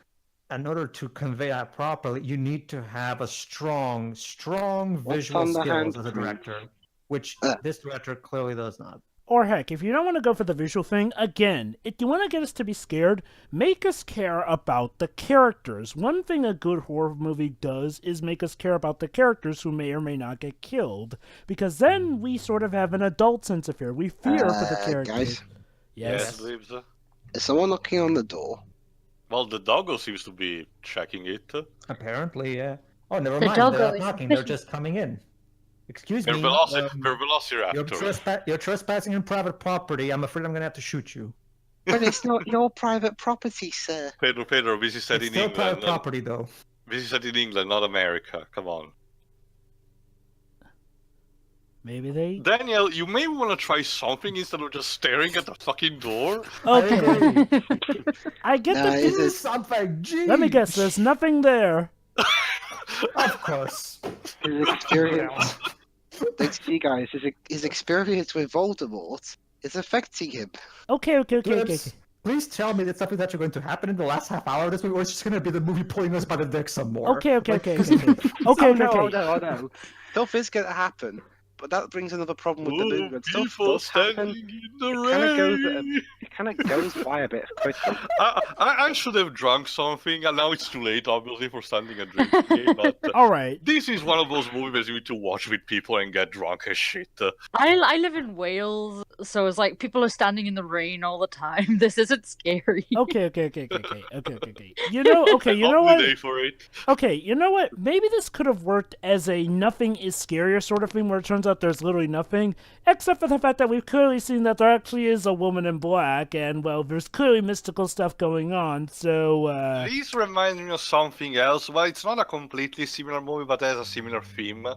in order to convey that properly, you need to have a strong visual skills as a director, which this director clearly does not. Or heck, if you don't want to go for the visual thing, again, if you want to get us to be scared, make us care about the characters. One thing a good horror movie does is make us care about the characters who may or may not get killed. Because then we sort of have an adult sense of fear. We fear for the characters. Guys, Yes, Libs. Is someone knocking on the door? Well, the doggo seems to be checking it. Apparently, yeah. Oh, never The mind. doggo They're not is knocking. They're suspicious. just coming in. Excuse Her me. velociraptor. You're trespassing on private property. I'm afraid I'm gonna have to shoot you. But it's not your private property, sir. Pedro, this is set It's in still England. private property, though. This is set in England, not America. Come on. Maybe they. Daniel, you may want to try something instead of just staring at the fucking door. Okay. I get No, the. is it- Something. Jeez. Let me guess. There's nothing there. Of course. His experience. See, guys, his experience with Voldemort is affecting him. Okay. Please tell me that's something that you're going to happen in the last half hour of this movie, or it's just going to be the movie pulling us by the dick some more. Okay. No. Stuff is going to happen, but that brings another problem with the movie. When stuff People does happen, standing in the rain. it kind of goes by a bit quickly. I should have drunk something, and now it's too late, obviously, for standing and drinking. But All right. this is one of those movies you need to watch with people and get drunk as shit. I live in Wales, so it's like people are standing in the rain all the time. This isn't scary. Okay. You know what? Day for it. Okay, you know what? Maybe this could have worked as a nothing is scarier sort of thing, where it turns out there's literally nothing, except for the fact that we've clearly seen that there actually is a woman in black, and, well, there's clearly mystical stuff going on, so, This reminds me of something else. Well, it's not a completely similar movie, but has a similar theme.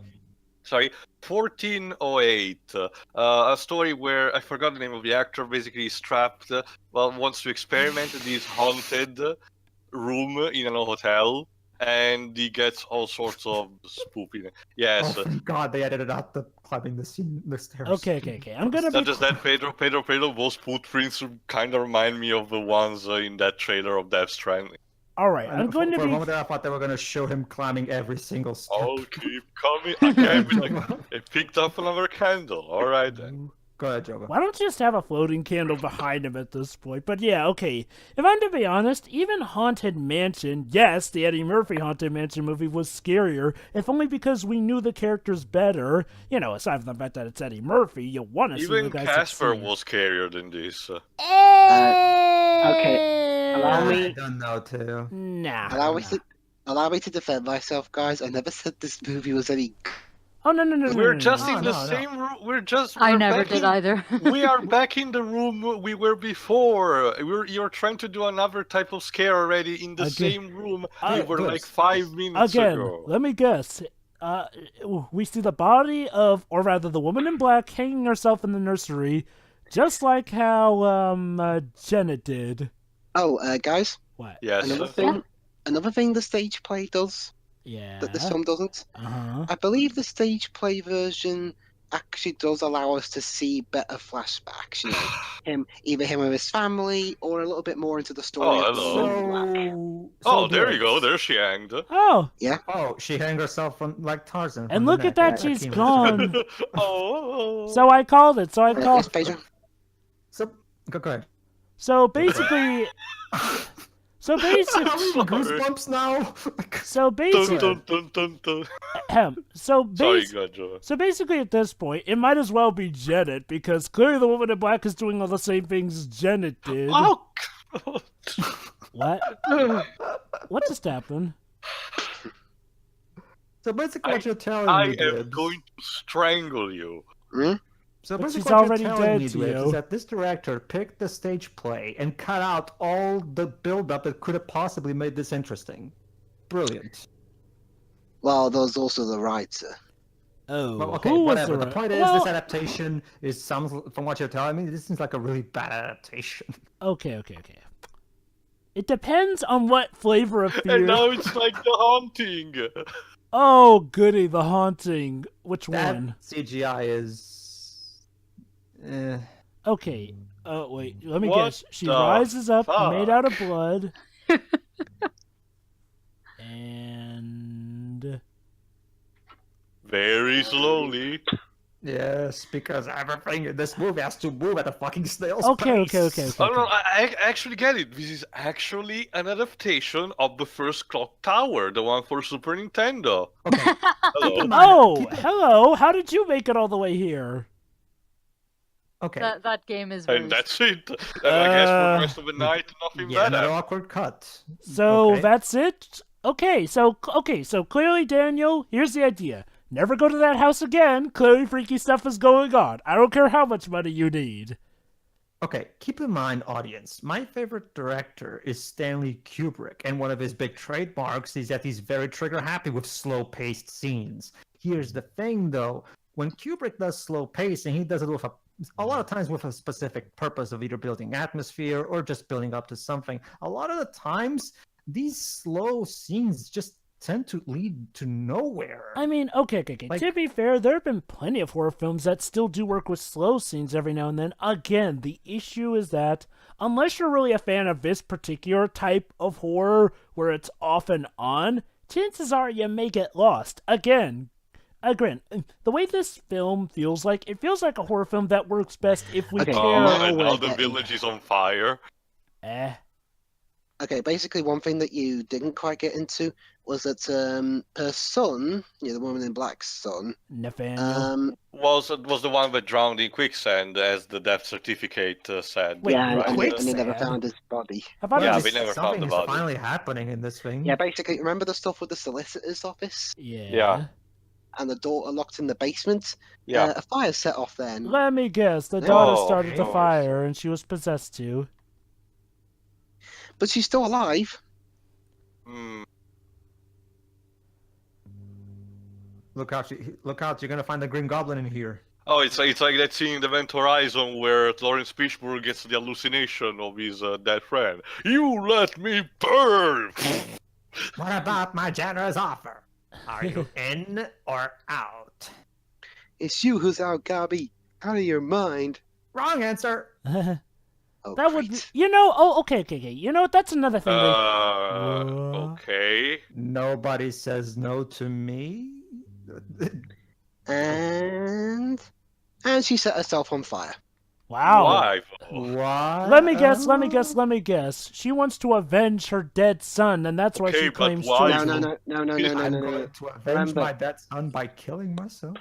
Sorry, 1408. A story where, I forgot the name of the actor, basically is trapped, wants to experiment in this haunted room in a hotel, and he gets all sorts of spoopy. Yes. Oh, thank God they edited out the climbing the stairs. okay. I'm gonna be... Not just that, Pedro, those footprints kind of remind me of the ones in that trailer of Death Stranding. All right, I'm going to For a be... moment there, I thought they were going to show him climbing every single step. Oh, keep coming. I picked up another candle. All right, then. Go ahead, Joe. Why don't you just have a floating candle behind him at this point? But yeah, okay. If I'm to be honest, even Haunted Mansion, yes, the Eddie Murphy Haunted Mansion movie was scarier, if only because we knew the characters better. You know, aside from the fact that it's Eddie Murphy, you want to see the guy Even Casper succeed. was scarier than this. Okay, allow me. I don't know, too. Nah. Allow me to defend myself, guys. I never said this movie was any. Oh, no. We're just in the no. same room. I never did either. We are back in the room we were before. You're trying to do another type of scare already in the same room we were like 5 minutes ago. Let me guess. We see the body of, or rather the woman in black, hanging herself in the nursery, just like how Jenna did. Oh, guys. What? Yes. Another thing the stage play does Yeah. that this film doesn't. Uh-huh. I believe the stage play version actually does allow us to see better flashbacks. You know, either him with his family, or a little bit more into the story. Oh, of the hello. woman in black. Oh, there you go. There she hanged. Oh, Oh, she hanged herself from, like Tarzan. and from look the at neck. that, she's came- gone. Oh. So I called it. Yes, Pedro. So, go ahead. So basically, Are we in Goosebumps now? so basically, Sorry, God, Joe. So basically, at this point, it might as well be Janet, because clearly the woman in black is doing all the same things Janet did. Oh, God. What? What just happened? So basically, what you're telling I me, am Dibs- going to strangle you. So But basically she's what already you're telling dead me, to Dibs, you. is that this director picked the stage play and cut out all the build-up that could have possibly made this interesting. Brilliant. Well, there's also the writer. Oh, Well, okay, who was whatever. The the point is, well, this adaptation is from what you're telling me, this seems like a really bad adaptation. Okay. It depends on what flavor of fear. And now it's like the haunting. Oh, goody, The Haunting. Which That one? CGI is... Okay. Oh, wait. Let me What guess. She the rises up, fuck? made out of blood. And... Very slowly. Yes, because everything in this movie has to move at a fucking snail's Okay. pace. Oh no, I actually get it. This is actually an adaptation of the first Clock Tower, the one for Super Nintendo. Okay. Hello. Oh, hello. How did you make it all the way here? Okay. That game is very... And that's it. And I guess for the rest of the night, nothing Yeah, better. another awkward cut. So Okay. that's it? Okay, so clearly, Daniel, here's the idea. Never go to that house again. Clearly freaky stuff is going on. I don't care how much money you need. Okay, keep in mind, audience, my favorite director is Stanley Kubrick, and one of his big trademarks is that he's very trigger-happy with slow-paced scenes. Here's the thing, though. When Kubrick does slow pacing, he does it with a lot of times with a specific purpose of either building atmosphere or just building up to something. A lot of the times, these slow scenes just tend to lead to nowhere. I mean, okay. Like, to be fair, there have been plenty of horror films that still do work with slow scenes every now and then. Again, the issue is that unless you're really a fan of this particular type of horror where it's off and on, chances are you may get lost. Again, the way this film feels like, it feels like a horror film that works best if we care. And now the village is on fire. Okay, basically one thing that you didn't quite get into was that her son, the woman in black's son, Nathaniel, was the one that drowned in quicksand, as the death certificate said. Wait, yeah, right? and they never found his body. We never found the body. Something is finally happening in this thing. Yeah, basically, remember the stuff with the solicitor's office? Yeah. And the daughter locked in the basement? Yeah. A fire set off then. Let me guess, the daughter Oh, started the Lord. fire and she was possessed too. But she's still alive. Hmm. Look out, you're gonna find the Green Goblin in here. Oh, it's like that scene in the Event Horizon where Lawrence Fishburne gets the hallucination of his dead friend. You let me burn! What about my generous offer? Are you in or out? It's you who's out, Gabby. Out of your mind. Wrong answer. Oh, That would be, great. okay. You know what, that's another thing. Okay. Nobody says no to me. And she set herself on fire. Wow. Why? What? Let me guess. She wants to avenge her dead son, and that's why Okay, she but claims why? children. No. I'm going to avenge Remember- my dead son by killing myself.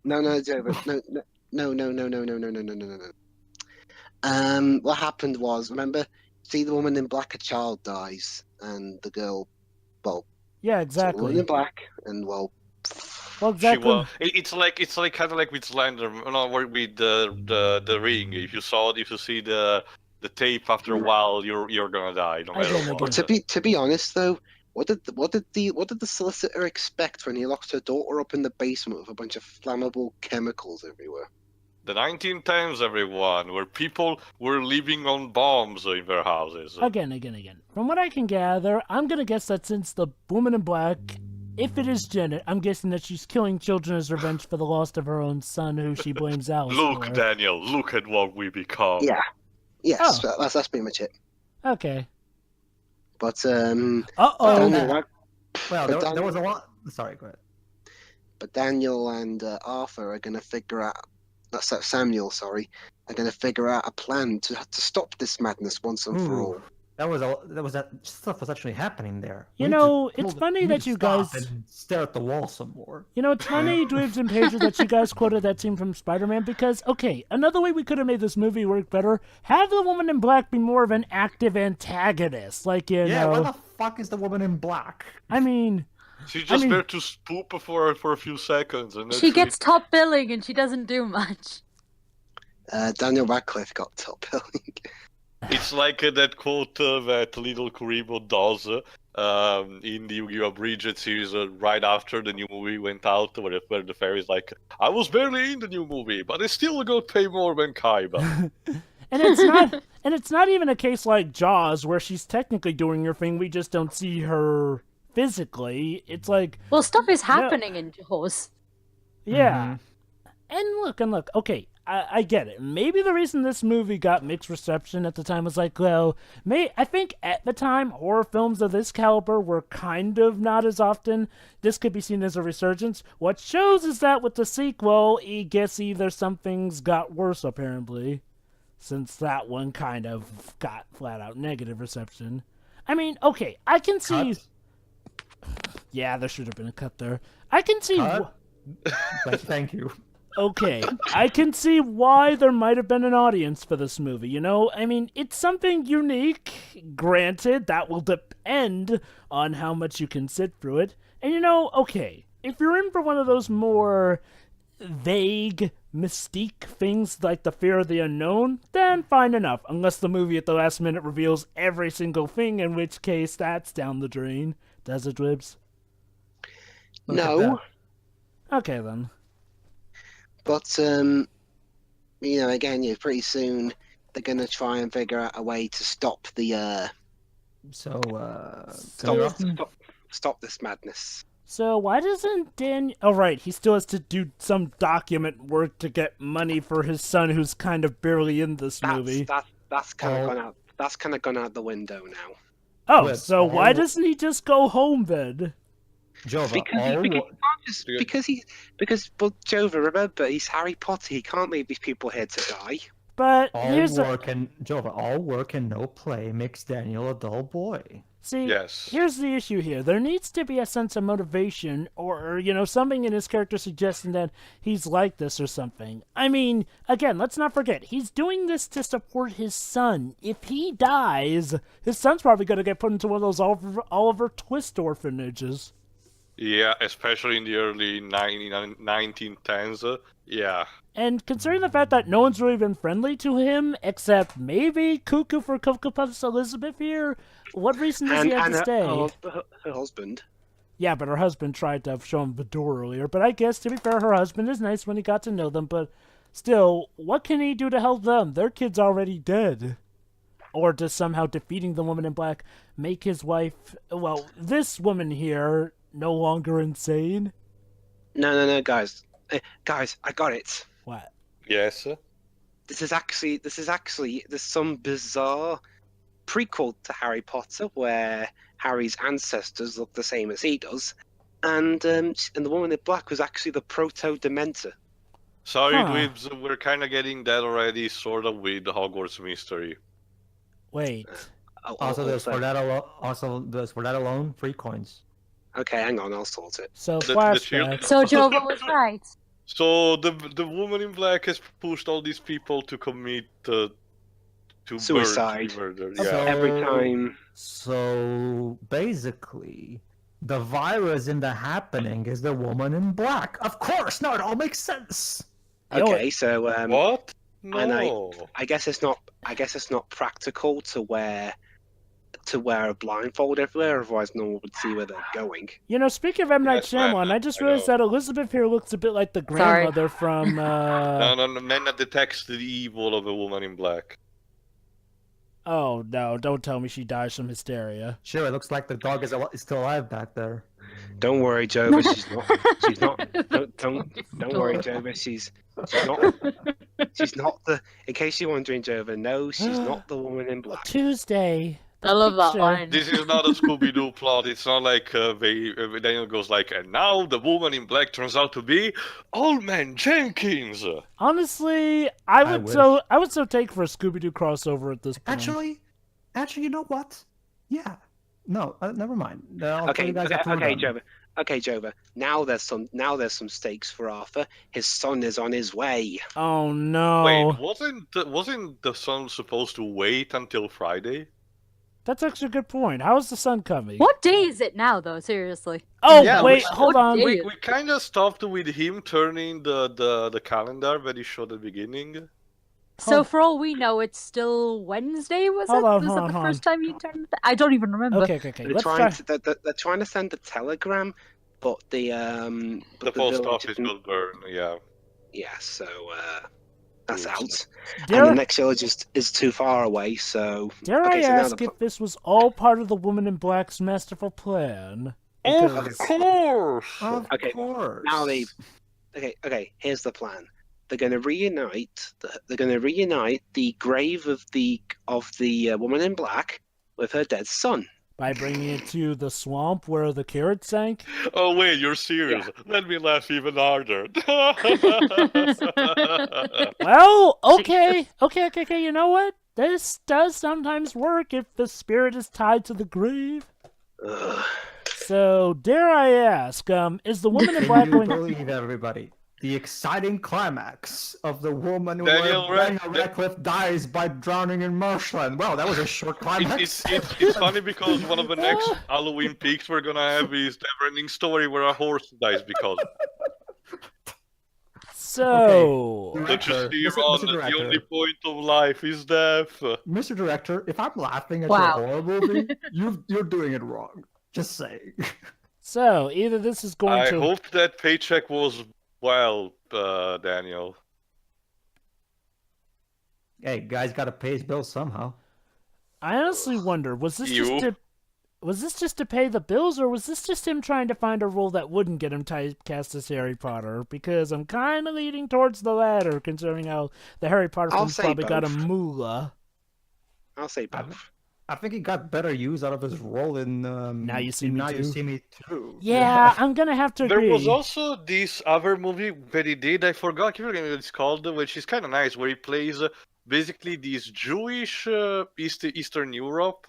No, David. No. What happened was, remember, see the woman in black, a child dies, and the girl, Yeah, so the woman in exactly. black, and Well, She exactly. was. It's like kind of like with Slender, with the ring. If you see the tape after a while, you're gonna die. No matter Again. what. to be honest though, what did the solicitor expect when he locked her daughter up in the basement with a bunch of flammable chemicals everywhere? The 1910s, everyone, where people were living on bombs in their houses. Again. From what I can gather, I'm gonna guess that since the woman in black, if it is Janet, I'm guessing that she's killing children as revenge for the loss of her own son, who she blames Alice Look, for. Daniel, look at what we become. Yeah. Yes, Oh. that's pretty much it. Okay. But Uh-oh. Daniel, Well, But there was a lot. Sorry, go ahead. but Daniel and Arthur are gonna figure out. Samuel, sorry, are gonna figure out a plan to stop this madness once and for all. That stuff was actually happening there. You We know, need to it's pull- funny we need that to you stop guys- and stare at the wall some more. You know, it's funny, Dweebs and Pages, that you guys quoted that scene from Spider-Man, because, okay, another way we could have made this movie work better, have the woman in black be more of an active antagonist, like, you Yeah, know... where the fuck is the woman in black? I mean... She's just mean- there to spook for a few seconds, and She gets top billing and she doesn't do much. Daniel Radcliffe got top billing. It's like that quote that Little Kuribo does in the Yu-Gi-Oh! Abridged series right after the new movie went out, where the fairy's like, I was barely in the new movie, but I still got paid more than Kaiba. And it's not even a case like Jaws, where she's technically doing her thing, we just don't see her physically. It's like, Well, stuff is happening in Jaws. yeah. And look, okay, I get it. Maybe the reason this movie got mixed reception at the time was like, well, I think at the time, horror films of this caliber were kind of not as often. This could be seen as a resurgence. What shows is that with the sequel, I guess either some things got worse, apparently, since that one kind of got flat-out negative reception. I mean, okay, I can see... Cut? Yeah, there should have been a cut there. I can see... Cut? Thank you. Okay, I can see why there might have been an audience for this movie, you know? I mean, it's something unique. Granted, that will depend on how much you can sit through it. And you know, okay, if you're in for one of those more vague, mystique things like the fear of the unknown, then fine enough. Unless the movie at the last minute reveals every single thing, in which case that's down the drain. Does it, Dribs? No. Okay, then. But, again, pretty soon they're going to try and figure out a way to stop the, stop this madness. So why doesn't Daniel... Oh, right, he still has to do some document work to get money for his son, who's kind of barely in this movie. That's kind of gone out. That's kind of gone out the window now. Oh, so why doesn't he just go home then? Jova, because Jova, remember, he's Harry Potter. He can't leave these people here to die. But all work and no play makes Daniel a dull boy. See, Here's the issue here. There needs to be a sense of motivation or, something in his character suggesting that he's like this or something. I mean, again, let's not forget, he's doing this to support his son. If he dies, his son's probably going to get put into one of those Oliver Twist orphanages. Yeah, especially in the early 1910s. Yeah. And considering the fact that no one's really been friendly to him, except maybe Cuckoo for Cocoa Puffs Elizabeth here, what reason does he have to stay? Her husband. Yeah, but her husband tried to show him the door earlier. But I guess, to be fair, her husband is nice when he got to know them. But still, what can he do to help them? Their kid's already dead. Or does somehow defeating the woman in black make his wife, well, this woman here, no longer insane? No, guys. Guys, I got it. What? Yes, sir. This is actually there's some bizarre prequel to Harry Potter where Harry's ancestors look the same as he does, and the woman in black was actually the proto-Dementor. Sorry, Dweebs, we're kind of getting that already, sort of, with the Hogwarts mystery. Wait. Also, there's for that alone, 3 coins. Okay, hang on, I'll sort it. So flashback. So Jova was right. So the woman in black has pushed all these people to commit to suicide. Murder. So, yeah. every time. So basically, the virus in the happening is the woman in black. Of course, no, it all makes sense. Okay, so what? No. I guess it's not practical to wear a blindfold everywhere, otherwise no one would see where they're going. Speaking of M. Night Shyamalan, I just realized that Elizabeth here looks a bit like the grandmother from... No, men detects the evil of a woman in black. Oh, no, don't tell me she dies from hysteria. Sure, it looks like the dog is still alive back there. Don't worry, Jova, she's not. Don't worry, Jova, she's not the... In case you're wondering, Jova, no, she's not the woman in black. Tuesday... I love that line. This is not a Scooby-Doo plot. It's not like Daniel goes like, and now the woman in black turns out to be Old Man Jenkins. Honestly, I would so take for a Scooby-Doo crossover at this point. Actually, you know what? Yeah. No, never mind. Okay, Jova. Now there's some stakes for Arthur. His son is on his way. Oh no! Wait, wasn't the son supposed to wait until Friday? That's actually a good point. How is the sun coming? What day is it now, though? Seriously. Oh, yeah, wait, hold on. We kind of stopped with him turning the calendar that he showed at the beginning. So for all we know, it's still Wednesday, was it? Was that the first time you turned it? I don't even remember. Okay. They're trying to send a telegram, but the post office will burn, yeah. Yeah, so... That's out. And the next village is too far away, so... Dare I ask if this was all part of the Woman in Black's masterful plan? Of course! Of course! Now Okay, here's the plan. They're going to reunite... the grave of the Woman in Black with her dead son. By bringing it to the swamp where the carrot sank? Oh, wait, you're serious? Yeah. Let me laugh even harder. Well, okay, you know what? This does sometimes work if the spirit is tied to the grave. So, dare I ask, is the Woman in Black going... believe everybody? the exciting climax of the woman Daniel where Daniel Radcliff dies by drowning in marshland. Wow, that was a short climax. It's funny because one of the next Halloween peaks we're gonna have is the never-ending story where a horse dies because. So, Director, Mr. The only point of life is death. Mr. Director, if I'm laughing at your horror movie, you're doing it wrong. Just saying. So, either this is going to... I hope that paycheck was well, Daniel. Hey, guy's got to pay his bills somehow. I honestly wonder, was this just to pay the bills, or was this just him trying to find a role that wouldn't get him typecast as Harry Potter? Because I'm kind of leaning towards the latter, considering how the Harry Potter films probably got a moolah. I'll say both. I think he got better use out of his role in Now You See Me Too. Yeah, Yeah, I'm gonna have to agree. There was also this other movie that he did, I forget what it's called, which is kind of nice, where he plays basically this Jewish Eastern Europe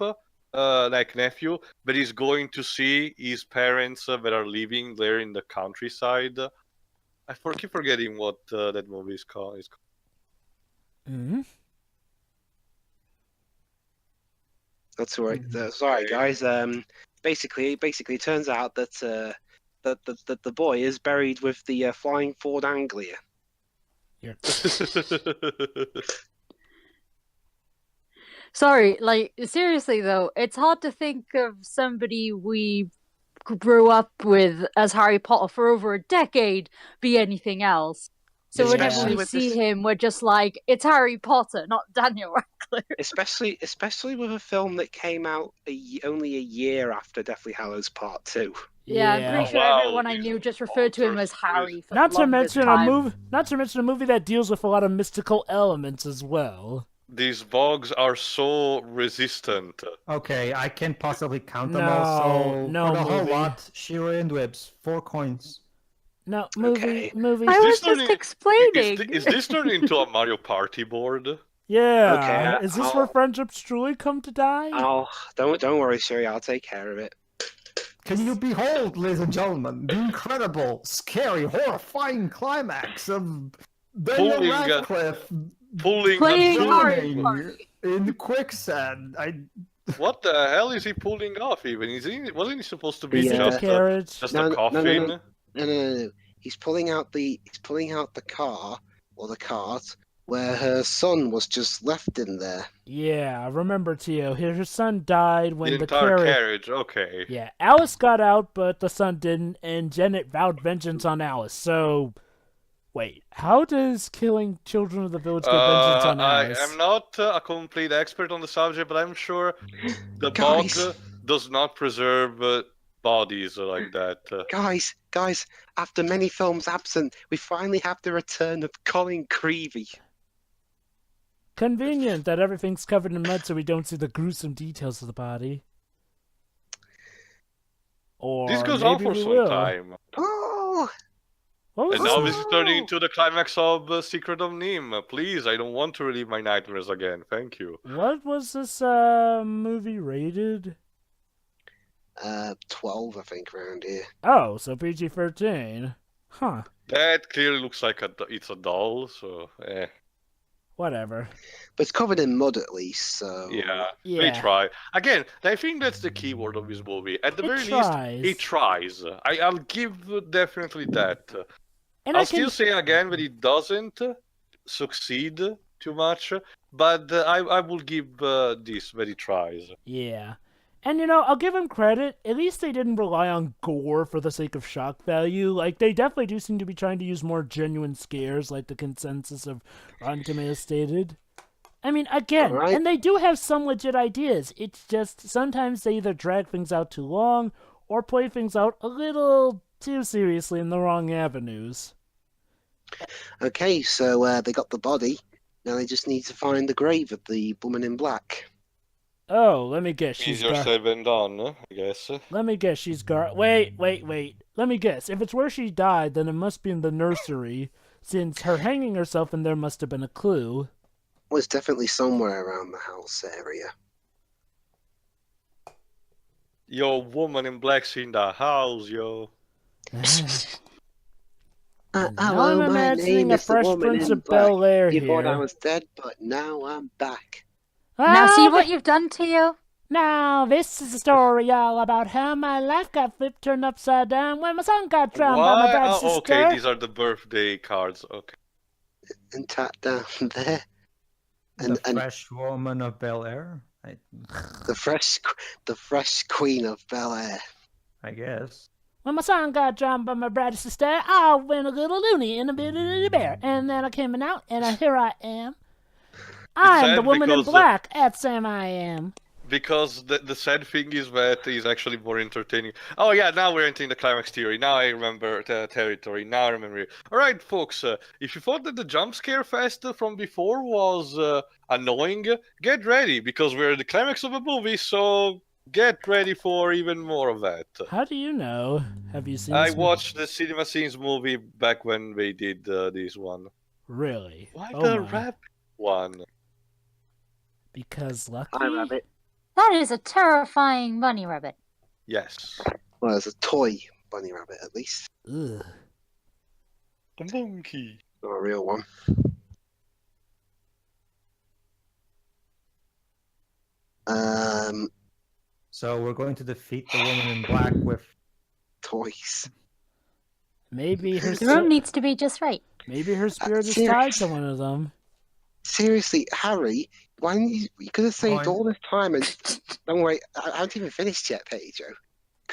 like nephew, but he's going to see his parents that are living there in the countryside. I keep forgetting what that movie is called. Mm-hmm. That's right. Sorry, guys. Basically, it turns out that the boy is buried with the flying Ford Anglia. Yeah. Sorry, like, seriously though, it's hard to think of somebody we grew up with as Harry Potter for over a decade be anything else. So whenever we see him, we're just like, it's Harry Potter, not Daniel Radcliffe. Especially with a film that came out only a year after Deathly Hallows Part 2. Yeah, I'm pretty sure everyone I knew just referred to him as Harry. For not the to mention time. Not to mention a movie that deals with a lot of mystical elements as well. These bugs are so resistant. Okay, I can't possibly count them all. So no, for the whole lot, Shira and Dwibs, 4 coins. No, movie. I was just explaining. Is this turned into a Mario Party board? Yeah. Okay. Is this where friendships truly come to die? Don't worry, Siri. I'll take care of it. Can you behold, ladies and gentlemen, the incredible, scary, horrifying climax of Daniel Radcliffe playing in quicksand? What the hell is he pulling off? Even wasn't he supposed to be just a coffin? No. He's pulling out the car or the cart where her son was just left in there. Yeah, remember, Tio, her son died when the entire carriage. Okay. Yeah, Alice got out, but the son didn't, and Janet vowed vengeance on Alice. So, wait, how does killing children of the village get vengeance on Alice? I'm not a complete expert on the subject, but I'm sure the bog does not preserve bodies like that. Guys, after many films absent, we finally have the return of Colin Creevy. Convenient that everything's covered in mud so we don't see the gruesome details of the body. Or this goes on for some time. Oh! And now this is turning into the climax of Secret of Nim. Please, I don't want to relive my nightmares again. Thank you. What was this movie rated? 12, I think, around here. Oh, so PG-13. Huh. That clearly looks like it's a doll, so Whatever. But it's covered in mud at least, so... Yeah, they try. Again, I think that's the key word of this movie. At the very least, he tries. I'll give definitely that. And I'll still say again that he doesn't succeed too much, but I will give this that he tries. Yeah. And, I'll give him credit. At least they didn't rely on gore for the sake of shock value. Like, they definitely do seem to be trying to use more genuine scares, like the consensus of Rotten Tomatoes stated. I mean, again, and they do have some legit ideas. It's just sometimes they either drag things out too long or play things out a little too seriously in the wrong avenues. Okay, so they got the body. Now they just need to find the grave of the woman in black. Oh, let me guess. Easier said than done, I guess. Let me guess. Wait. Let me guess. If it's where she died, then it must be in the nursery, since her hanging herself in there must have been a clue. Well, it's definitely somewhere around the house area. Yo, woman in black's in the house, yo. Hello, I'm my imagining name a is the Fresh Woman Prince in of Black. Bel-Air You thought I here. was dead, but now I'm back. Now see Ah, what you've done, Tio? Now, this is a story all about how my life got flipped, turned upside down when my son got drowned by my Why? bad Oh, sister. okay, these are the birthday cards. Okay. And tap down there. The Fresh Woman of Bel-Air? The fresh Queen of Bel-Air. I guess. When my son got drowned by my bad sister, I went a little loony and a bit of a bear. And then I came out, and here I am. I'm the Woman in Black, at Sam I am. Because the sad thing is that is actually more entertaining. Oh yeah, now we're entering the climax theory. Now I remember the territory. Now I remember it. All right, folks. If you thought that the jump scare fest from before was annoying, get ready because we're at the climax of a movie. So get ready for even more of that. How do you know? Have you seen? I watched the Cinema Scenes movie back when they did this one. Really? Why the rap one? Because Lucky. Hi, Rabbit. That is a terrifying bunny rabbit. Yes. Well, it's a toy bunny rabbit, at least. Ugh. The monkey. Not a real one. So we're going to defeat the Woman in Black with toys. Maybe her. The room needs to be just right. Maybe her spirit is tied to one of them. Seriously, Harry, why didn't you could have saved all this time and don't worry, I haven't even finished yet, Pedro.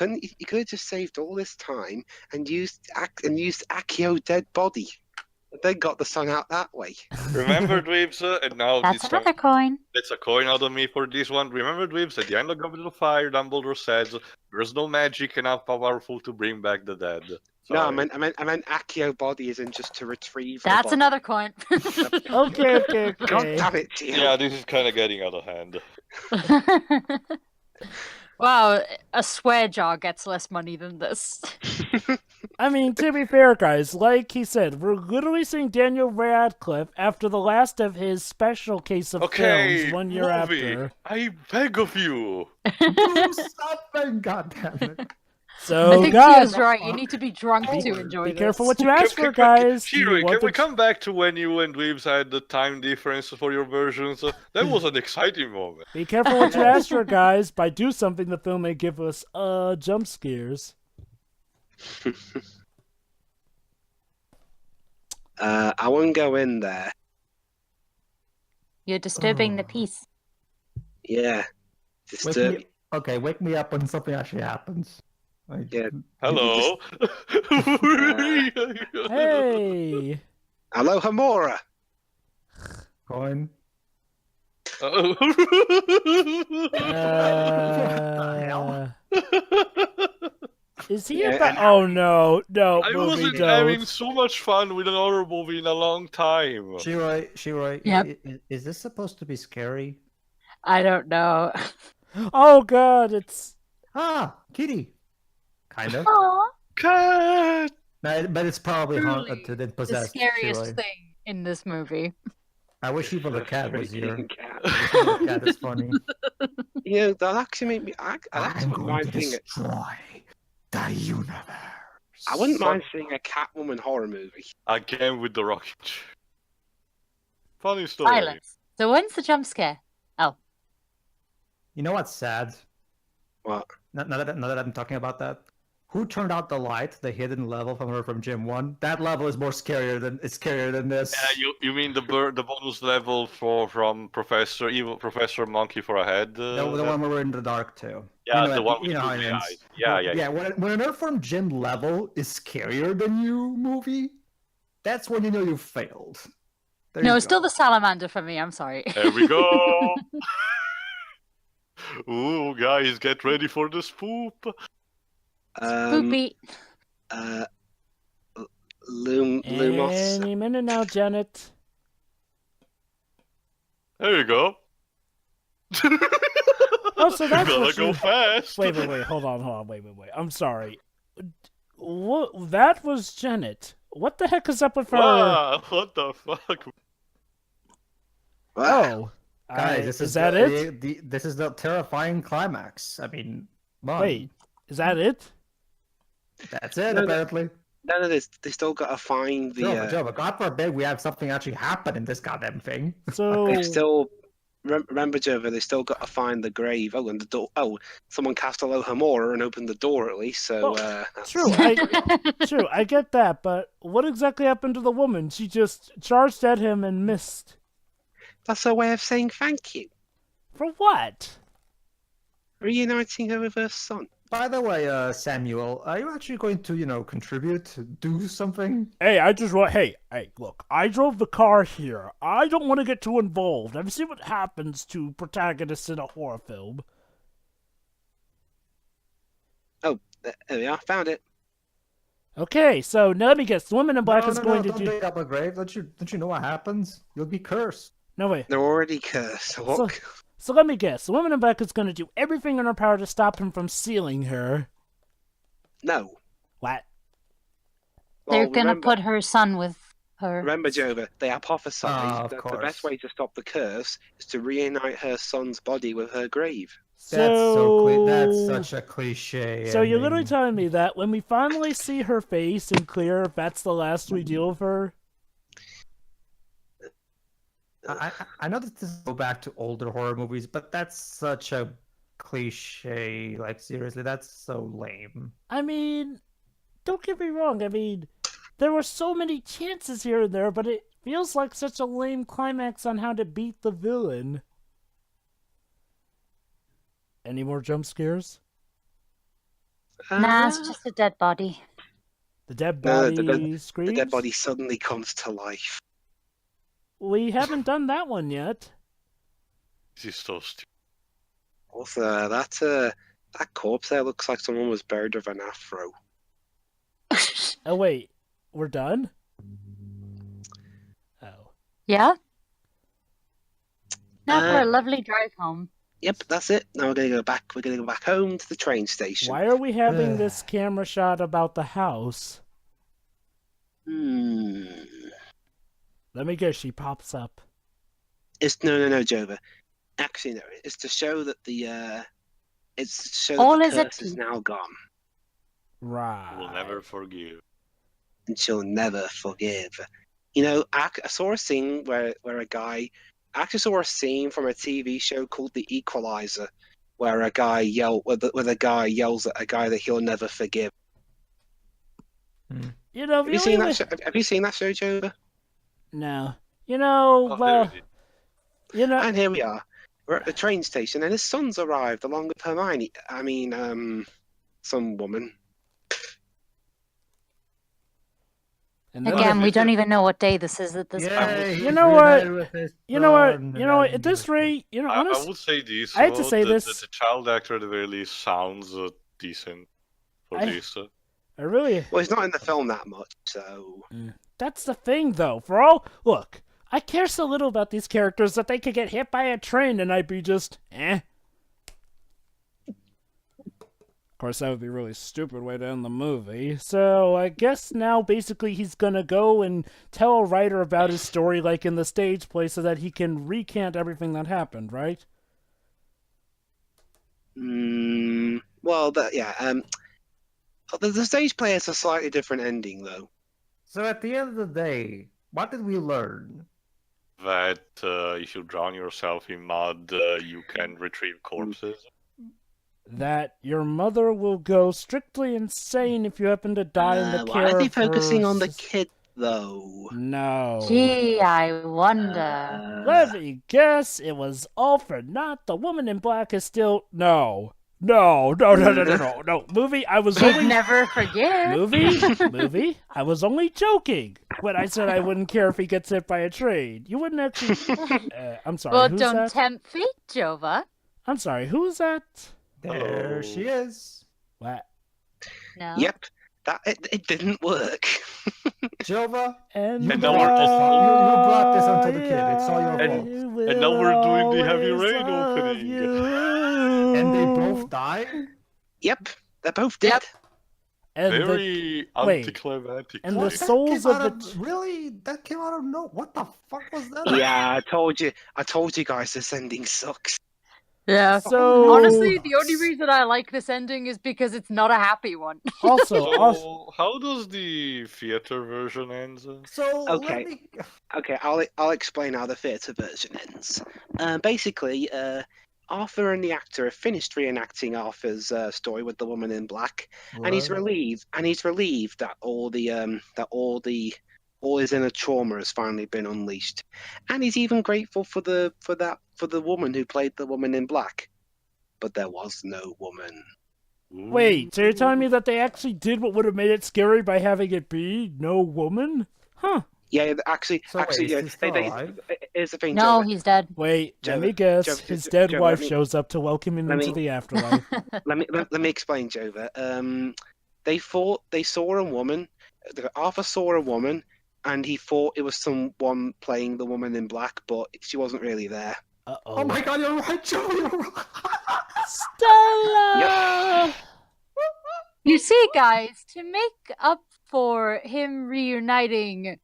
You could have just saved all this time and used Akio dead body. And then got the song out that way. Remember, Dweebs, and now That's another coin. It's a coin out of me for this one. Remember, Dweebs, at the end of Goblet of Fire, Dumbledore says there's no magic enough powerful to bring back the dead. Sorry. No, I meant Akio body isn't just to retrieve. That's another coin. Okay. God damn it, Tio. Yeah, this is kind of getting out of hand. Wow, a swear jar gets less money than this. I mean, to be fair, guys, like he said, we're literally seeing Daniel Radcliffe after the last of his special case of films 1 year after. I beg of you. do something, goddammit. So, I think guys, Tio's right. You need to be drunk to enjoy be this. careful what you ask for, guys. Shiro, can we come back to when you and Dweebs had the time difference for your versions? That was an exciting moment. Be careful what you ask for, guys. By do something, the film may give us jump scares. I won't go in there. You're disturbing the peace. Yeah. Wake me up when something actually happens. Yeah. Hello. Hey. Hello, Hamura. Coin. Is he about? Oh no! I wasn't having so much fun with an horror movie in a long time. Shiroi. Yep. Is this supposed to be scary? I don't know. Oh god, it's Kitty. Kind of. Aww. Cat. No, but it's probably haunted and The possessed. scariest Shiroi. thing in this movie. I wish even the cat was here. Cat. The cat is funny. You know, that actually made me. I actually wouldn't mind seeing it. Destroy the universe. I wouldn't mind seeing a Catwoman horror movie. Again with the rocket. Funny story. Silence. So when's the jump scare? Oh. You know what's sad? What? Now that I'm talking about that, who turned out the light, the hidden level from Gym 1? That level is scarier than this. Yeah, you mean the bonus level from Professor Monkey for a Head? The one where we're in the dark too. Yeah, the one with the eyes. Yeah. When an Earth from Gym level is scarier than you movie, that's when you know you've failed. No, still the salamander for me. I'm sorry. There we go. Ooh, guys, get ready for the spoop. Spoopy. Lumos. Any minute now, Janet. There you go. Oh, so that's gotta what go fast. Wait, hold on, wait. I'm sorry. What? That was Janet. What the heck is up with her? What the fuck? Oh. Guys, is that it? This is the terrifying climax. I mean, wait, is that it? That's it, apparently. No, they still got to find the. Joe, God forbid we have something actually happen in this goddamn thing. So They've still. Remember, Jova, they still got to find the grave. Oh, and the door. Oh, someone cast Alohomora and opened the door at least. So, Well, that's... true, I get that, but what exactly happened to the woman? She just charged at him and missed. That's her way of saying thank you. For what? Reuniting her with her son. By the way, Samuel, are you actually going to, contribute, do something? Hey, hey, look, I drove the car here. I don't want to get too involved. I've seen what happens to protagonists in a horror film. Oh, there we are. Found it. Okay, so now let me guess. The Woman in Black is going to don't dig up a grave. Don't you know what happens? You'll be cursed. No way. They're already cursed. What? So let me guess. The Woman in Black is going to do everything in her power to stop him from stealing her. No. What? They're going to put her son with her. Remember, Jova, they hypothesized that course. the best way to stop the curse is to reunite her son's body with her grave. That's such a cliche. So you're literally telling me that when we finally see her face and clear, that's the last we deal with her? I know that this go back to older horror movies, but that's such a cliche. Like, seriously, that's so lame. I mean, don't get me wrong. I mean, there were so many chances here and there, but it feels like such a lame climax on how to beat the villain. Any more jump scares? Nah, it's just a dead body. The dead body screams? The dead body suddenly comes to life. We haven't done that one yet. This is so stupid. Also, that corpse there looks like someone was buried with an afro. Oh, wait. We're done? Oh. Yeah? Now for a lovely drive home. Yep, that's it. Now we're gonna go back. We're gonna go back home to the train station. Why are we having this camera shot about the house? Let me guess, she pops up. It's no, Jova. Actually, no. It's to show that the curse is now gone. Right. We'll never forgive. And she'll never forgive. You know, I saw a scene where a guy. I actually saw a scene from a TV show called The Equalizer, where a guy yells at a guy that he'll never forgive. You know, have you seen that show? Have you seen that show, Jova? No. You know, well, you know. And here we are. We're at the train station, and his son's arrived along with Hermione. I mean, some woman. And again, we don't even know what day this is at this point. You know what? You know what? At this rate, honestly, I would say this. I hate to say this. The child actor at the very least sounds decent for this. Well, he's not in the film that much, so. That's the thing, though. Look, I care so little about these characters that they could get hit by a train and I'd be just, eh. Of course, that would be a really stupid way to end the movie. So I guess now basically he's gonna go and tell a writer about his story like in the stage play so that he can recant everything that happened, right? Well, the stage play has a slightly different ending, though. So at the end of the day, what did we learn? That if you drown yourself in mud, you can retrieve corpses. That your mother will go strictly insane if you happen to die in the care of Why are they focusing on the kid, though? No. Gee, I wonder. Let me guess, it was all for naught. The Woman in Black is still... No. Movie, I was only... never forgive. Movie, I was only joking when I said I wouldn't care if he gets hit by a train. You wouldn't actually... I'm sorry, well, who's don't that? tempt fate, Jova. I'm sorry, who's that? There she is. What? No. Yep, it didn't work. Jova, and you brought this onto the kid. It's all your fault. And now we're doing the Heavy Rain opening. And they both died? Yep, they're both dead. And very anticlimactic. And the souls of the... Really? That came out of no... What the fuck was that? Yeah, I told you guys this ending sucks. Yeah. So honestly, the only reason I like this ending is because it's not a happy one. So, how does the theater version end? So Okay. Okay, I'll explain how the theatre version ends. Basically, Arthur and the actor have finished reenacting Arthur's story with the woman in black, and he's relieved. That all his inner trauma has finally been unleashed, and he's even grateful for the woman who played the woman in black, but there was no woman. Wait, so you're telling me that they actually did what would have made it scary by having it be no woman? Huh. Yeah, actually, wait, yeah, is he still alive? here's the thing. No, Joe, he's dead. Wait, Joe, let me guess. Joe, His Joe, dead Joe, wife let me- shows up to welcome him let into me- the afterlife. let me explain, Jova. They saw a woman. Arthur saw a woman, and he thought it was someone playing the woman in black, but she wasn't really there. Uh-oh. Oh my god, you're right, Joe! You're right. Stella! You see, guys, to make up for him reuniting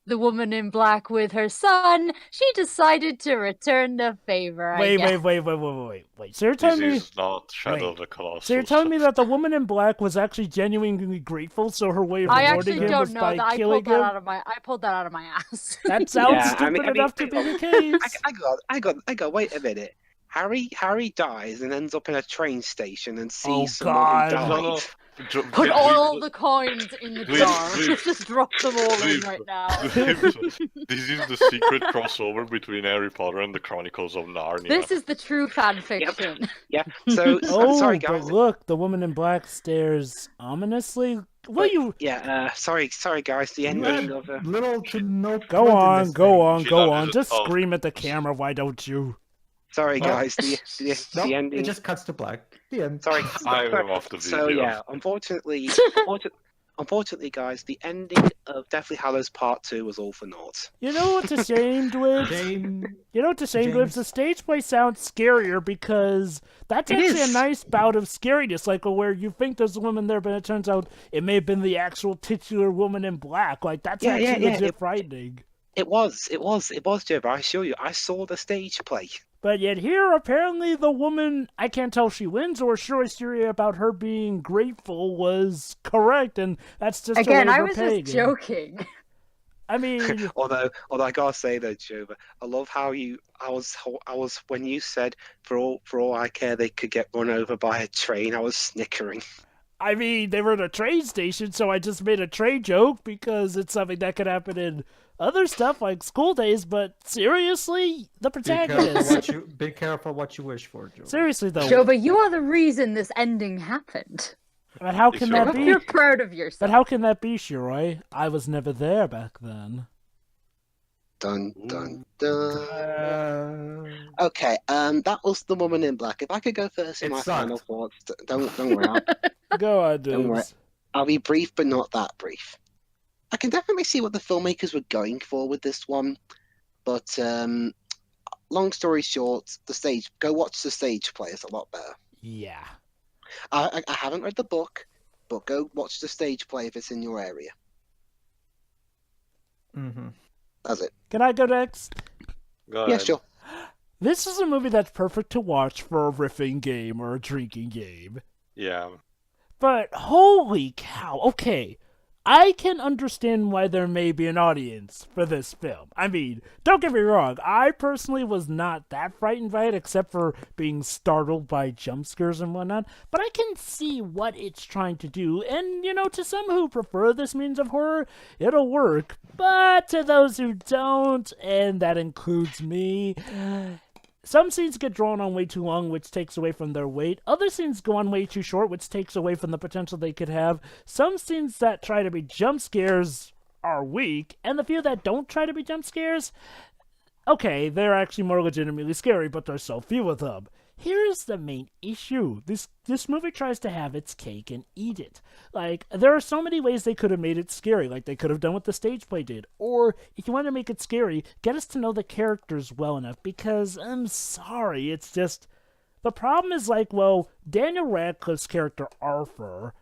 the woman in black with her son, she decided to return the favor. Wait. So you're telling me... This is not Shadow of the Colossus. So you're telling me that the woman in black was actually genuinely grateful, so her way of rewarding him was by killing him? I pulled that out of my ass. That sounds Yeah, stupid enough to be the case. I got. Wait a minute. Harry dies and ends up in a train station and sees someone God. who died. No. Put all the coins in the jar. Please. Just drop them all in Please. right now. This is the secret crossover between Harry Potter and the Chronicles of Narnia. This is the true fan fiction. Yeah. So sorry, but guys. look, the woman in black stares ominously. Yeah. Sorry, guys. The ending of Little to no. Go on. She's not Just visible. scream at the camera, why don't you? Sorry, No. guys. The ending. It just cuts to black. The end. Sorry. I'm off the video. So yeah, unfortunately, guys, the ending of Deathly Hallows Part 2 was all for naught. You know what's a shame, Dwibs? James. The stage play sounds scarier because that's It actually is. a nice bout of scariness, like where you think there's a woman there, but it turns out it may have been the actual titular woman in black. Like, that's actually legit frightening. It was, Joe. I assure you, I saw the stage play. But yet here, apparently the woman, I can't tell if she wins or Shuri's theory about her being grateful was correct, and that's just Again, a way I of was repaying just it. joking. I mean, although I gotta say though, Jova, I love how I was when you said for all I care they could get run over by a train. I was snickering. I mean, they were in a train station, so I just made a train joke because it's something that could happen in other stuff like school days, but seriously, the protagonist. Be careful what you wish for, Joe. Seriously, though. Joba, you are the reason this ending happened. But how can that Hope be? you're proud of yourself. But how can that be, Shiroi? I was never there back then. Dun dun dun. Okay, that was The Woman in Black. If I could go first in my final thoughts, don't worry. Go on, Don't worry. dudes. I'll be brief, but not that brief. I can definitely see what the filmmakers were going for with this one, but long story short, go watch the stage play. It's a lot better. Yeah. I haven't read the book, but go watch the stage play if it's in your area. Mm-hmm. That's it. Can I go next? Go Yeah, ahead. sure. This is a movie that's perfect to watch for a riffing game or a drinking game. Yeah. But holy cow, okay. I can understand why there may be an audience for this film. I mean, don't get me wrong, I personally was not that frightened by it except for being startled by jump scares and whatnot, but I can see what it's trying to do, and, to some who prefer this means of horror, it'll work, but to those who don't, and that includes me, some scenes get drawn on way too long, which takes away from their weight. Other scenes go on way too short, which takes away from the potential they could have. Some scenes that try to be jump scares are weak, and the few that don't try to be jump scares, okay, they're actually more legitimately scary, but there's so few of them. Here's the main issue. This movie tries to have its cake and eat it. Like, there are so many ways they could have made it scary, like they could have done what the stage play did. Or, if you want to make it scary, get us to know the characters well enough, because, I'm sorry, it's just... The problem is, Daniel Radcliffe's character, Arthur,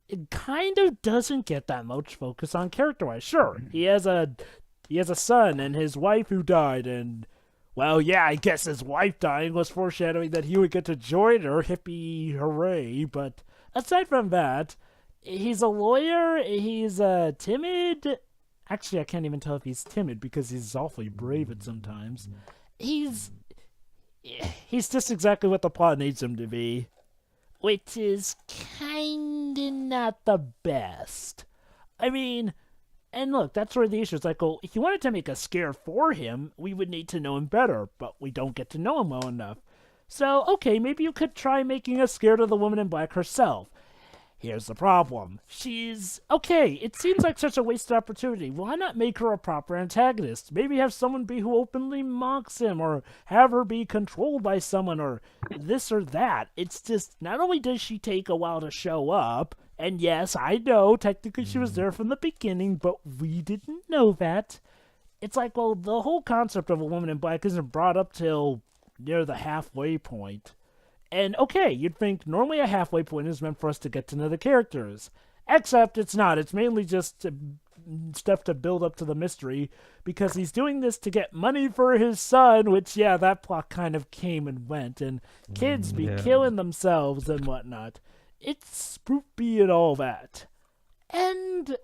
it kind of doesn't get that much focus on character-wise. Sure, he has a son and his wife who died, and... well, yeah, I guess his wife dying was foreshadowing that he would get to join her. Hippie hooray. But aside from that, he's a lawyer. He's timid. Actually, I can't even tell if he's timid because he's awfully brave at sometimes. He's just exactly what the plot needs him to be. Which is kinda not the best. I mean, and look, that's where the issue is. Like, well, if you wanted to make a scare for him, we would need to know him better, but we don't get to know him well enough. So, okay, maybe you could try making us scared of the woman in black herself. Here's the problem. She's... Okay, it seems like such a wasted opportunity. Why not make her a proper antagonist? Maybe have someone be who openly mocks him, or have her be controlled by someone, or this or that. It's just, not only does she take a while to show up, and yes, I know, technically she was there from the beginning, but we didn't know that. It's like, well, the whole concept of a woman in black isn't brought up till near the halfway point. And okay, you'd think normally a halfway point is meant for us to get to know the characters. Except it's not. It's mainly just stuff to build up to the mystery, because he's doing this to get money for his son, which, yeah, that plot kind of came and went, and kids be killing themselves and whatnot. It's spoopy and all that. And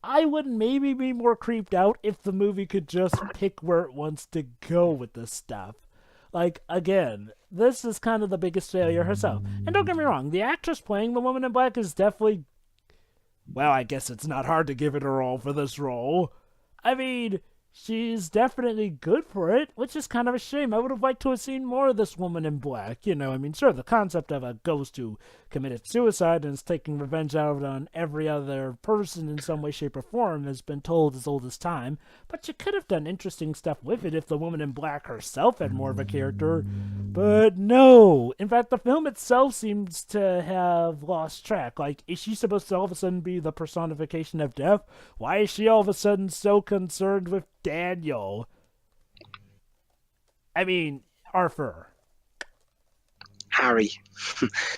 I would maybe be more creeped out if the movie could just pick where it wants to go with this stuff. Like, again, this is kind of the biggest failure herself. And don't get me wrong, the actress playing the woman in black is definitely... Well, I guess it's not hard to give it her all for this role. I mean, she's definitely good for it, which is kind of a shame. I would have liked to have seen more of this woman in black. You know, I mean, sure, the concept of a ghost who committed suicide and is taking revenge out on every other person in some way, shape, or form has been told as old as time, but you could have done interesting stuff with it if the woman in black herself had more of a character. But no. In fact, the film itself seems to have lost track. Like, is she supposed to all of a sudden be the personification of death? Why is she all of a sudden so concerned with Daniel? I mean, Arthur. Harry.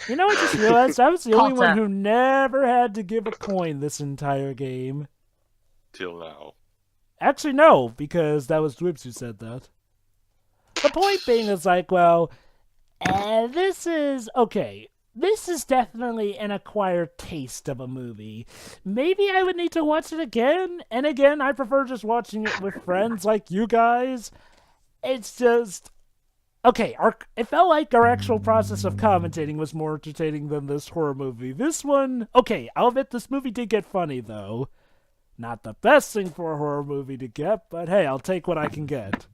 You know, I just realized I was the only one who never had to give a coin this entire game. Till now. Actually, no, because that was Dwibs who said that. The point being is like, well, this is... Okay, this is definitely an acquired taste of a movie. Maybe I would need to watch it again, and again, I prefer just watching it with friends like you guys. It's just... Okay, it felt like our actual process of commentating was more entertaining than this horror movie. This one... Okay, I'll admit this movie did get funny, though. Not the best thing for a horror movie to get, but hey, I'll take what I can get.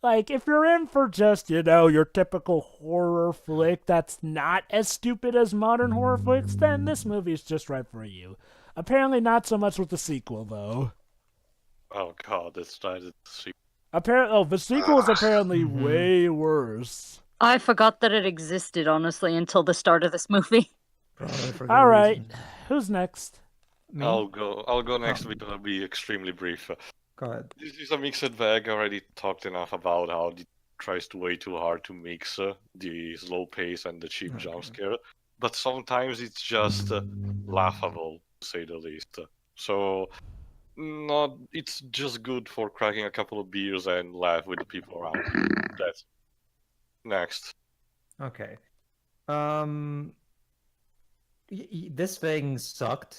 Like, if you're in for just, you know, your typical horror flick that's not as stupid as modern horror flicks, then this movie is just right for you. Apparently not so much with the sequel, though. Oh god, that's right. The sequel is apparently way worse. I forgot that it existed, honestly, until the start of this movie. Alright, who's next? Me? I'll go next because I'll be extremely brief. Go ahead. This is a mixed bag. I already talked enough about how it tries to way too hard to mix the slow pace and the cheap jump scare. But sometimes it's just laughable, to say the least. So, it's just good for cracking a couple of beers and laugh with the people around. That's next. Okay. This thing sucked.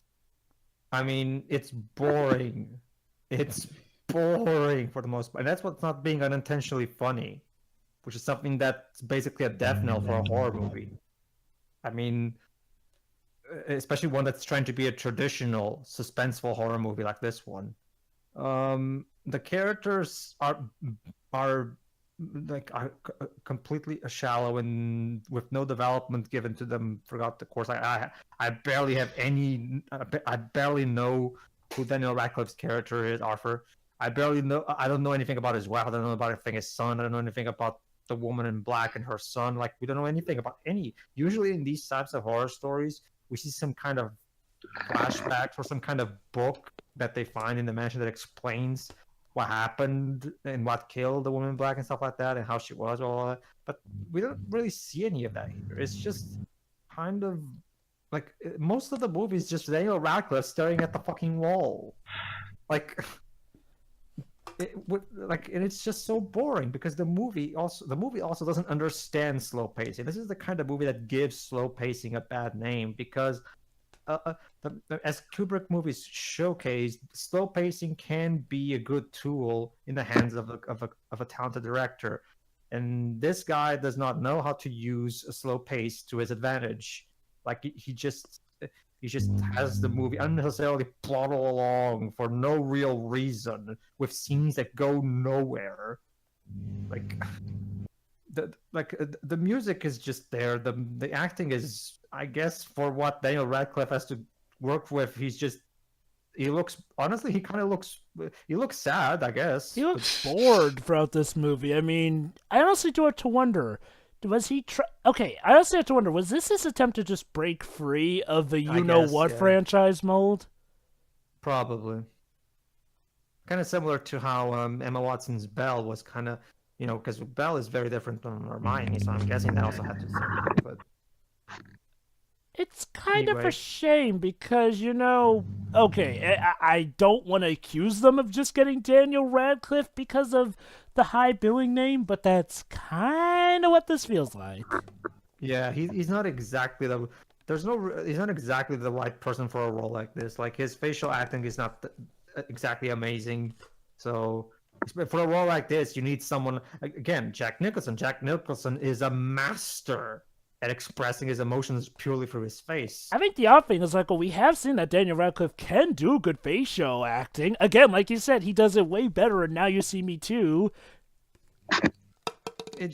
I mean, it's boring. It's boring for the most part. And that's what's not being unintentionally funny, which is something that's basically a death knell for a horror movie. I mean, especially one that's trying to be a traditional suspenseful horror movie like this one. The characters are completely shallow and with no development given to them throughout the course. I barely have any. I barely know who Daniel Radcliffe's character is, Arthur. I don't know anything about his wife. I don't know about his son. I don't know anything about the woman in black and her son. Like, we don't know anything about any. Usually in these types of horror stories, we see some kind of flashbacks or some kind of book that they find in the mansion that explains what happened and what killed the woman in black and stuff like that and how she was, all that. But we don't really see any of that here. It's just kind of like most of the movie is just Daniel Radcliffe staring at the fucking wall. Like, and it's just so boring because the movie also doesn't understand slow pacing. This is the kind of movie that gives slow pacing a bad name because as Kubrick movies showcase, slow pacing can be a good tool in the hands of a talented director, and this guy does not know how to use a slow pace to his advantage. Like he just has the movie unnecessarily ploddle along for no real reason with scenes that go nowhere. The music is just there. The acting is, I guess, for what Daniel Radcliffe has to work with. He looks sad, I guess. He looks bored throughout this movie. I mean, I honestly do have to wonder. Okay, I also have to wonder, was this his attempt to just break free of the you-know-what franchise mold? Probably. Kind of similar to how Emma Watson's Belle was kind of, because Belle is very different from Hermione, so I'm guessing that also had to do something, but... It's kind of a shame because, okay, I don't want to accuse them of just getting Daniel Radcliffe because of the high billing name, but that's kind of what this feels like. Yeah, he's not exactly he's not exactly the right person for a role like this. Like, his facial acting is not exactly amazing. So, for a role like this, you need someone, again, Jack Nicholson. Jack Nicholson is a master at expressing his emotions purely through his face. I think the odd thing is, we have seen that Daniel Radcliffe can do good facial acting. Again, like you said, he does it way better in Now You See Me Too. It's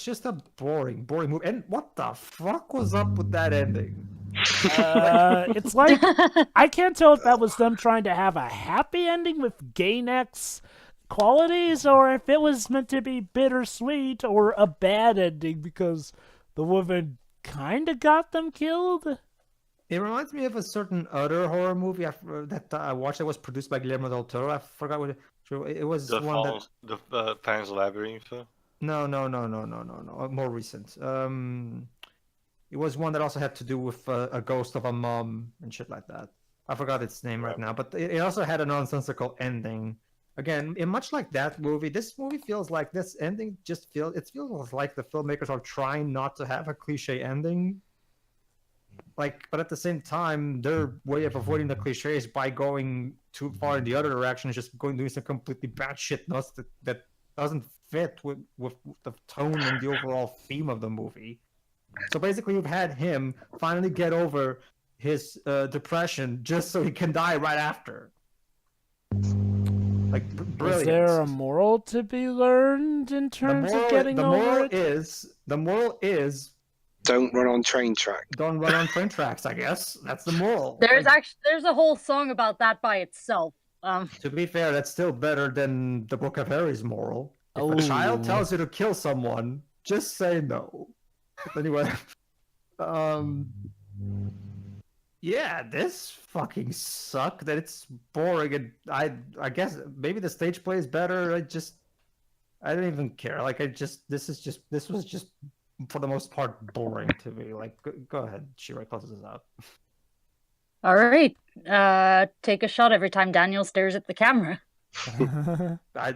just a boring movie. And what the fuck was up with that ending? It's like, I can't tell if that was them trying to have a happy ending with Gainax qualities, or if it was meant to be bittersweet or a bad ending because the woman kind of got them killed. It reminds me of a certain other horror movie that I watched that was produced by Guillermo del Toro. I forgot what it was. The Pan's Labyrinth. No. More recent. It was one that also had to do with a ghost of a mom and shit like that. I forgot its name right now, but it also had a nonsensical ending. Again, much like that movie, this movie feels like this ending it feels like the filmmakers are trying not to have a cliche ending. But at the same time, their way of avoiding the cliches by going too far in the other direction is just doing some completely batshit nuts that doesn't fit with the tone and the overall theme of the movie. So basically, we've had him finally get over his depression just so he can die right after. Brilliant. Is there a moral to be learned in terms of getting over it? The moral is don't run on train tracks. Don't run on train tracks, I guess. That's the moral. There's a whole song about that by itself. To be fair, that's still better than the Book of Harry's moral. If a child tells you to kill someone, just say no. Anyway, yeah, this fucking sucked. That it's boring, and I guess maybe the stage play is better. I didn't even care. This was just for the most part boring to me. Go ahead, Shira, closes this out. All right, take a shot every time Daniel stares at the camera. I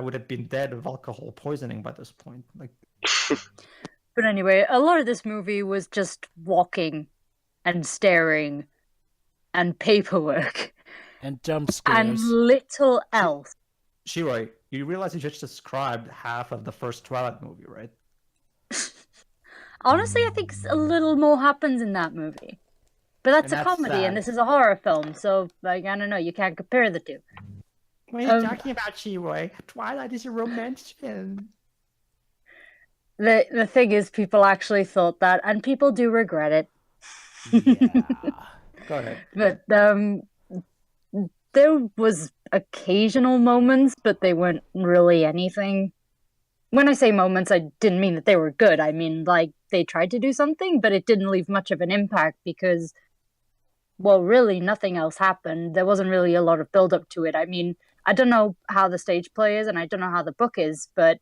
would have been dead of alcohol poisoning by this point. But anyway, a lot of this movie was just walking and staring and paperwork. And jump scares. And little else. Shiroi, you realize you just described half of the first Twilight movie, right? Honestly, I think a little more happens in that movie. But that's a comedy, sad. And this is a horror film, so, I don't know, you can't compare the two. What are you talking about, Shiroi? Twilight is a romance film. The thing is, people actually thought that, and people do regret it. Yeah. Go ahead. But there was occasional moments, but they weren't really anything. When I say moments, I didn't mean that they were good. I mean, they tried to do something, but it didn't leave much of an impact because, well, really nothing else happened. There wasn't really a lot of build-up to it. I mean, I don't know how the stage play is, and I don't know how the book is, but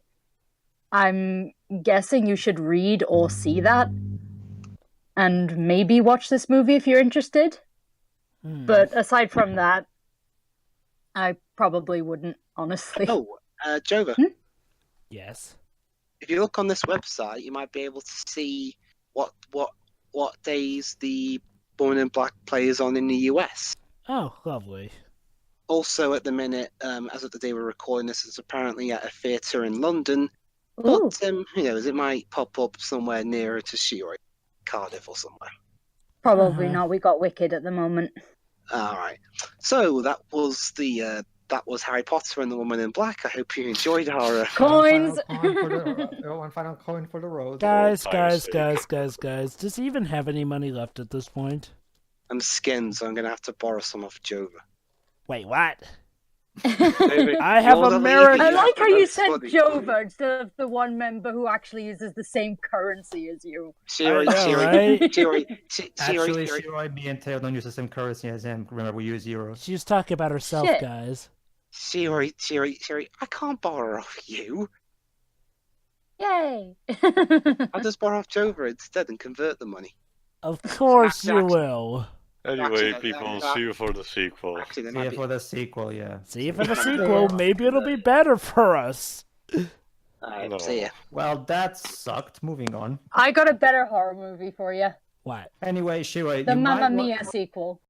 I'm guessing you should read or see that and maybe watch this movie if you're interested. But aside from that, I probably wouldn't, honestly. Oh, Jova. Yes. If you look on this website, you might be able to see what days the Woman in Black plays on in the US. Oh, lovely. Also, at the minute, as of the day we're recording this, it's apparently at a theatre in London. Ooh. But who knows? It might pop up somewhere nearer to Shiori, Cardiff or somewhere. Probably not. We got Wicked at the moment. All right. So that was Harry Potter and the Woman in Black. I hope you enjoyed our coins. One final coin for the road. Guys. Does he even have any money left at this point? I'm skinned, so I'm gonna have to borrow some off Jova. Wait, what? I have American. I like how you said Jova instead of the one member who actually uses the same currency as you. Shiori, me and Teo don't use the same currency as him. Remember, we use euros. She's talking about herself, guys. Shiori, I can't borrow off you. Yay! I'll just borrow off Jova instead and convert the money. Of course you will. Anyway, people, see you for the sequel. See you for the sequel, yeah. See you for the sequel. Maybe it'll be better for us. Alright, see ya. Well, that sucked. Moving on. I got a better horror movie for you. What? Anyway, Shiori, The Mamma Mia sequel.